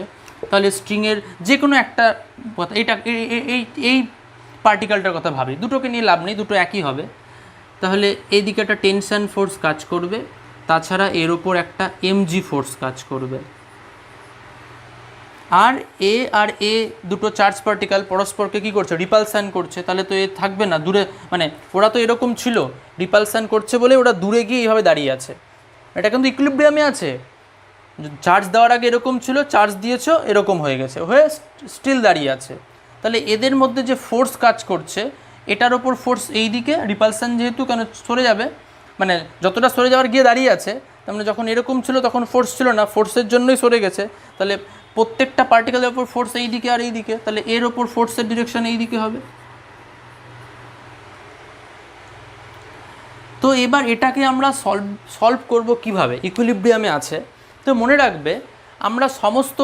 তাহলে স্ট্রিংয়ের যে কোনো একটা কথা, এটা এই পার্টিকেলটার কথা ভাবি, দুটোকে নিয়ে লাভ নেই, দুটো একই হবে। তাহলে এইদিকে একটা টেনশন ফোর্স কাজ করবে, তাছাড়া এর ওপর একটা এমজি ফোর্স কাজ করবে। আর এ দুটো চার্জ পার্টিকেল পরস্পরকে কী করছে, রিপালশান করছে। তাহলে তো এ থাকবে না দূরে, মানে ওরা তো এরকম ছিল, রিপালশান করছে বলে ওরা দূরে গিয়ে এইভাবে দাঁড়িয়ে আছে। এটা কিন্তু ইকুইলিব্রিয়ামে আছে, চার্জ দেওয়ার আগে এরকম ছিল, চার্জ দিয়েছো এরকম হয়ে গেছে, হয়ে স্টিল দাঁড়িয়ে আছে। তাহলে এদের মধ্যে যে ফোর্স কাজ করছে, এটার ওপর ফোর্স এই দিকে, রিপালশান যেহেতু কেন সরে যাবে, মানে যতটা সরে যাওয়ার গিয়ে দাঁড়িয়ে আছে, তার মানে যখন এরকম ছিল তখন ফোর্স ছিল না, ফোর্সের জন্যই সরে গেছে। তাহলে প্রত্যেকটা পার্টিকেলের ওপর ফোর্স এই দিকে আর এই দিকে, তাহলে এর ওপর ফোর্সের ডিরেকশন এই দিকে হবে। তো এবার এটাকে আমরা সলভ করব কিভাবে, ইকুইলিব্রিয়ামে আছে। তো মনে রাখবে, আমরা সমস্ত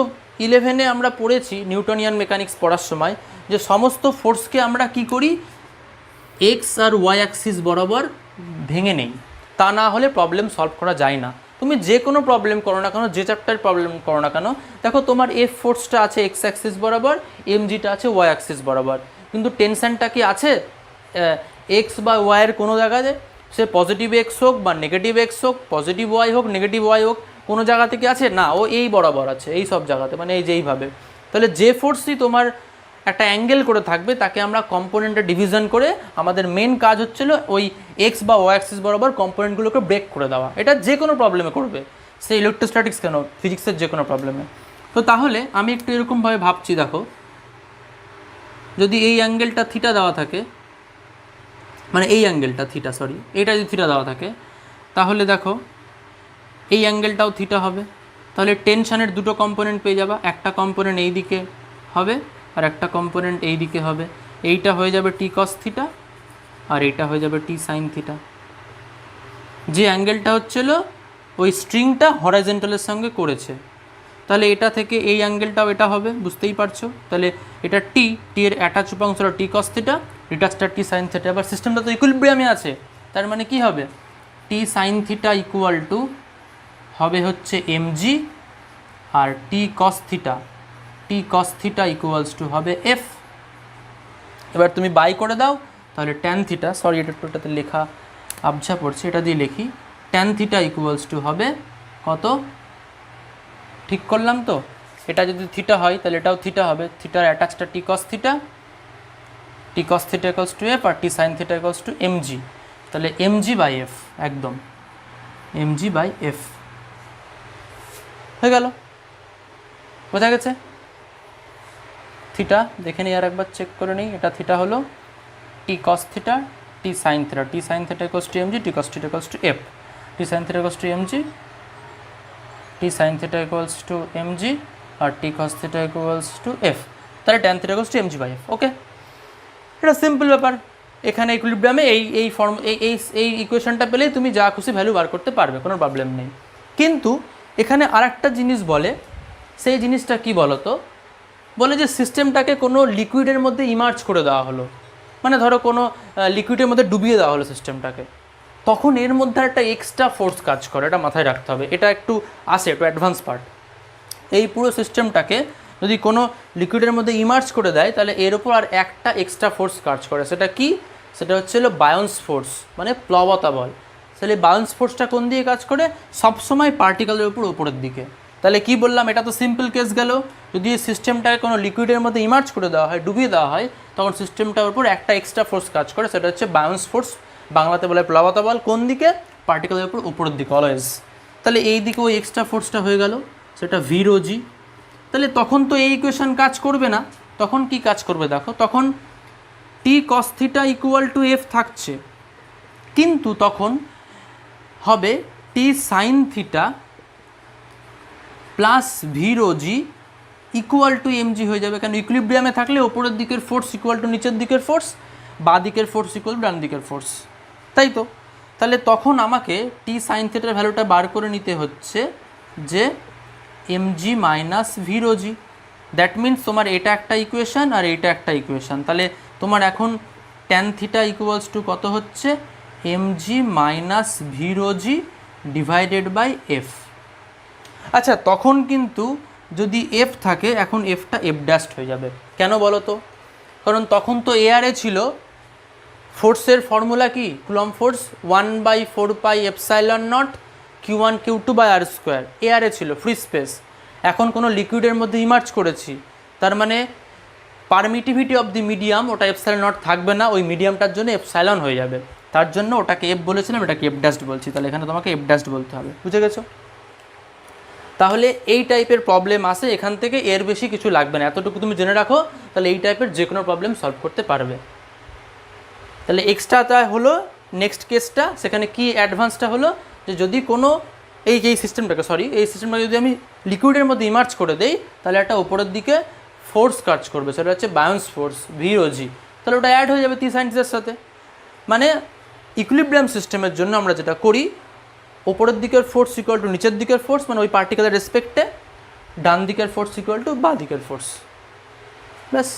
11-এ আমরা পড়েছি নিউটনিয়ান মেকানিক্স পড়ার সময়, যে সমস্ত ফোর্সকে আমরা কি করি, এক্স আর ওয়াই অ্যাক্সিস বরাবর ভেঙে নেই, তা না হলে প্রবলেম সলভ করা যায় না। তুমি যে কোনো প্রবলেম করো না কেন, যে চ্যাপ্টার প্রবলেম করো না কেন, দেখো তোমার এফ ফোর্সটা আছে এক্স অ্যাক্সিস বরাবর, এমজিটা আছে ওয়াই অ্যাক্সিস বরাবর, কিন্তু টেনশনটা কি আছে এক্স বা ওয়াইয়ের কোনো জায়গায়, সে পজিটিভ এক্স হোক বা নেগেটিভ এক্স হোক, পজিটিভ ওয়াই হোক নেগেটিভ ওয়াই হোক, কোনো জায়গা থেকে আছে না, ও এই বরাবর আছে এই সব জায়গাতে, মানে এই যেইভাবে। তাহলে যে ফোর্সই তোমার একটা অ্যাঙ্গেল করে থাকবে, তাকে আমরা কম্পোনেন্টে ডিভিশন করে, আমাদের মেন কাজ হচ্ছিল ওই এক্স বা ওয়াই অ্যাক্সিস বরাবর কম্পোনেন্টগুলোকে ব্রেক করে দেওয়া। এটা যে কোনো প্রবলেমে করবে, সে ইলেকট্রোস্ট্যাটিক্স কেন, ফিজিক্সের যে কোনো প্রবলেমে। তো তাহলে আমি একটু এরকমভাবে ভাবছি, দেখো যদি এই অ্যাঙ্গেলটা থিটা দেওয়া থাকে, মানে এই অ্যাঙ্গেলটা থিটা, সরি এইটা যদি থিটা দেওয়া থাকে, তাহলে দেখো এই অ্যাঙ্গেলটাও থিটা হবে। তাহলে টেনশনের দুটো কম্পোনেন্ট পেয়ে যাবা, একটা কম্পোনেন্ট এই দিকে হবে আর একটা কম্পোনেন্ট এই দিকে হবে। এইটা হয়ে যাবে টি কস থিটা আর এইটা হয়ে যাবে টি সাইন থিটা। যে অ্যাঙ্গেলটা হচ্ছিল ওই স্ট্রিংটা হরাইজন্টালের সঙ্গে করেছে, তাহলে এটা থেকে এই অ্যাঙ্গেলটাও এটা হবে, বুঝতেই পারছো। তাহলে এটা টি এর অ্যাটাচ উপাংশ হলো টি কস থিটা, রিটাচটা টি সাইন থিটা। এবার সিস্টেমটা তো ইকুইলিব্রিয়ামে আছে, তার মানে কি হবে, T sine theta equal to হবে হচ্ছে এমজি, আর T cos theta equals to হবে এফ। এবার তুমি বাই করে দাও, তাহলে ট্যান থিটা, সরি এটা একটু এটাতে লেখা আবছা পড়ছে, এটা দিয়ে লিখি, ট্যান থিটা ইকুয়ালস টু হবে কত, ঠিক করলাম তো? এটা যদি থিটা হয় তাহলে এটাও থিটা হবে, থিটার অ্যাটাচটা T cos theta equals to F, আর T sine theta equals to MG. তাহলে এমজি বাই এফ, একদম এমজি বাই এফ হয়ে গেল, বোঝা গেছে? থিটা দেখে নিই আর একবার চেক করে নিই, এটা থিটা হলো T cos theta T sine theta, T sine theta equals to MG, T cos theta equals to F, T sine theta equals to MG, T sine theta equals to MG আর T cos theta equals to F, তাহলে tan theta equals to MG by F. Okay, এটা simple ব্যাপার। এখানে ইকুইলিব্রিয়ামে এই form এই ইকুয়েশনটা পেলেই তুমি যা খুশি ভ্যালু বার করতে পারবে, কোনো প্রবলেম নেই। কিন্তু এখানে আরেকটা জিনিস বলে, সেই জিনিসটা কি বলো তো, বলে যে সিস্টেমটাকে কোনো লিকুইডের মধ্যে ইমার্জ করে দেওয়া হলো, মানে ধরো কোনো লিকুইডের মধ্যে ডুবিয়ে দেওয়া হলো সিস্টেমটাকে, তখন এর মধ্যে একটা এক্সট্রা ফোর্স কাজ করে, এটা মাথায় রাখতে হবে, এটা একটু আসে, একটু অ্যাডভান্স পার্ট। এই পুরো সিস্টেমটাকে যদি কোনো লিকুইডের মধ্যে ইমার্জ করে দেয় তাহলে এর ওপর আর একটা এক্সট্রা ফোর্স কাজ করে, সেটা কি, সেটা হচ্ছে হলো বায়োন্স ফোর্স, মানে প্লবতা বল। তাহলে বায়োন্স ফোর্সটা কোন দিকে কাজ করে, সবসময় পার্টিকেলের উপর উপরের দিকে। তাহলে কি বললাম, এটা তো সিম্পল কেস গেল। যদি এই সিস্টেমটাকে কোনো লিকুইডের মধ্যে ইমার্জ করে দেওয়া হয়, ডুবিয়ে দেওয়া হয়, তখন সিস্টেমটার উপর একটা এক্সট্রা ফোর্স কাজ করে, সেটা হচ্ছে বায়োন্স ফোর্স, বাংলাতে বলে প্লবতা বল। কোন দিকে, পার্টিকেলের উপর উপরের দিকে অলওয়েজ। তাহলে এই দিকে ওই এক্সট্রা ফোর্সটা হয়ে গেল, সেটা ভি রো জি। তাহলে তখন তো এই ইকুয়েশন কাজ করবে না, তখন কি কাজ করবে দেখো, তখন T cos theta equal to F থাকছে, কিন্তু তখন হবে T sine theta plus V rho G equal to MG হয়ে যাবে। কারণ ইকুইলিব্রিয়ামে থাকলে ওপরের দিকের ফোর্স ইকুয়াল টু নিচের দিকের ফোর্স, বা দিকের ফোর্স ইকুয়াল টু ডান দিকের ফোর্স, তাই তো। তাহলে তখন আমাকে টি সাইন থিটার ভ্যালুটা বার করে নিতে হচ্ছে যে MG minus V rho g. That means তোমার এটা একটা ইকুয়েশান আর এটা একটা ইকুয়েশান। তাহলে তোমার এখন ট্যান থিটা ইকুয়ালস টু কত হচ্ছে, MG minus V rho g divided by F. আচ্ছা, তখন কিন্তু যদি এফ থাকে, এখন এফটা এফ ড্যাস্ট হয়ে যাবে। কেন বলো তো, কারণ তখন তো এআরে ছিল, ফোর্সের ফর্মুলা কি, Coulomb force 1/4 epsilon naught Q1 Q2 by R square, এয়ারে ছিল ফ্রি স্পেস। এখন কোনো লিকুইডের মধ্যে ইমার্জ করেছি, তার মানে পারমিটিভিটি অফ দি মিডিয়াম, ওটা এপসাইলন নট থাকবে না, ওই মিডিয়ামটার জন্য এপসাইলন হয়ে যাবে। তার জন্য ওটাকে এফ বলেছিলাম, এটাকে এফ ড্যাস্ট বলছি। তাহলে এখানে তোমাকে এফ ড্যাস্ট বলতে হবে, বুঝে গেছো? তাহলে এই টাইপের প্রবলেম আসে এখান থেকে, এর বেশি কিছু লাগবে না, এতটুকু তুমি জেনে রাখো, তাহলে এই টাইপের যে কোনো প্রবলেম সলভ করতে পারবে। তাহলে এক্সট্রাটা হলো নেক্সট কেসটা, সেখানে কি অ্যাডভান্সটা হলো যে যদি কোনো এই সিস্টেমটাকে যদি আমি লিকুইডের মধ্যে ইমার্জ করে দেই, তাহলে একটা উপরের দিকে ফোর্স কাজ করবে, সেটা হচ্ছে বায়োন্স ফোর্স ভি রো জি। তাহলে ওটা অ্যাড হয়ে যাবে টি সাইন থিটার সাথে। মানে ইকুইলিব্রিয়াম সিস্টেমের জন্য আমরা যেটা করি, ওপরের দিকের ফোর্স ইকুয়াল টু নিচের দিকের ফোর্স, মানে ওই পার্টিকেলের রেসপেক্টে, ডান দিকের ফোর্স ইকুয়াল টু বাঁ দিকের ফোর্স, ব্যাস।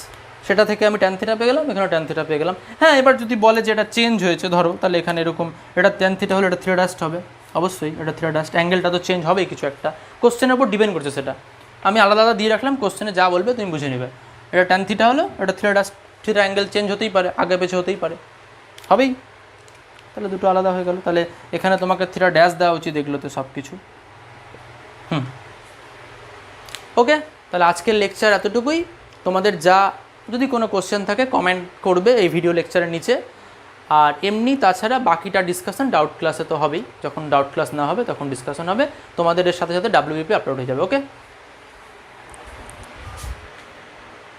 সেটা থেকে আমি ট্যান থিটা পেয়ে গেলাম, এখানে ট্যান থিটা পেয়ে গেলাম। হ্যাঁ, এবার যদি বলে যে এটা চেঞ্জ হয়েছে ধরো, তাহলে এখানে এরকম এটা ট্যান থিটা হলে এটা থিটা ডাস্ট হবে, অবশ্যই এটা থিটা ডাস্ট, অ্যাঙ্গেলটা তো চেঞ্জ হবেই কিছু একটা, কোশ্চেনের উপর ডিপেন্ড করছে সেটা। আমি আলাদা আলাদা দিয়ে রাখলাম, কোশ্চেনে যা বলবে তুমি বুঝে নেবে। এটা ট্যান থিটা হলো, এটা theta dust, theta angle change হতেই পারে, আগে পেছে হতেই পারে, হবেই। তাহলে দুটো আলাদা হয়ে গেল। তাহলে এখানে তোমাকে থিটা ড্যাশ দেওয়া উচিত, এগুলো তো সব কিছু। ওকে, তাহলে আজকের লেকচার এতটুকুই। তোমাদের যা যদি কোনো কোশ্চেন থাকে কমেন্ট করবে এই ভিডিও লেকচারের নিচে। আর এমনি তাছাড়া বাকিটা ডিসকাশন ডাউট ক্লাসে তো হবেই, যখন ডাউট ক্লাস না হবে তখন ডিসকাশন হবে, তোমাদের এর সাথে সাথে WBP আপলোড হয়ে যাবে। ওকে।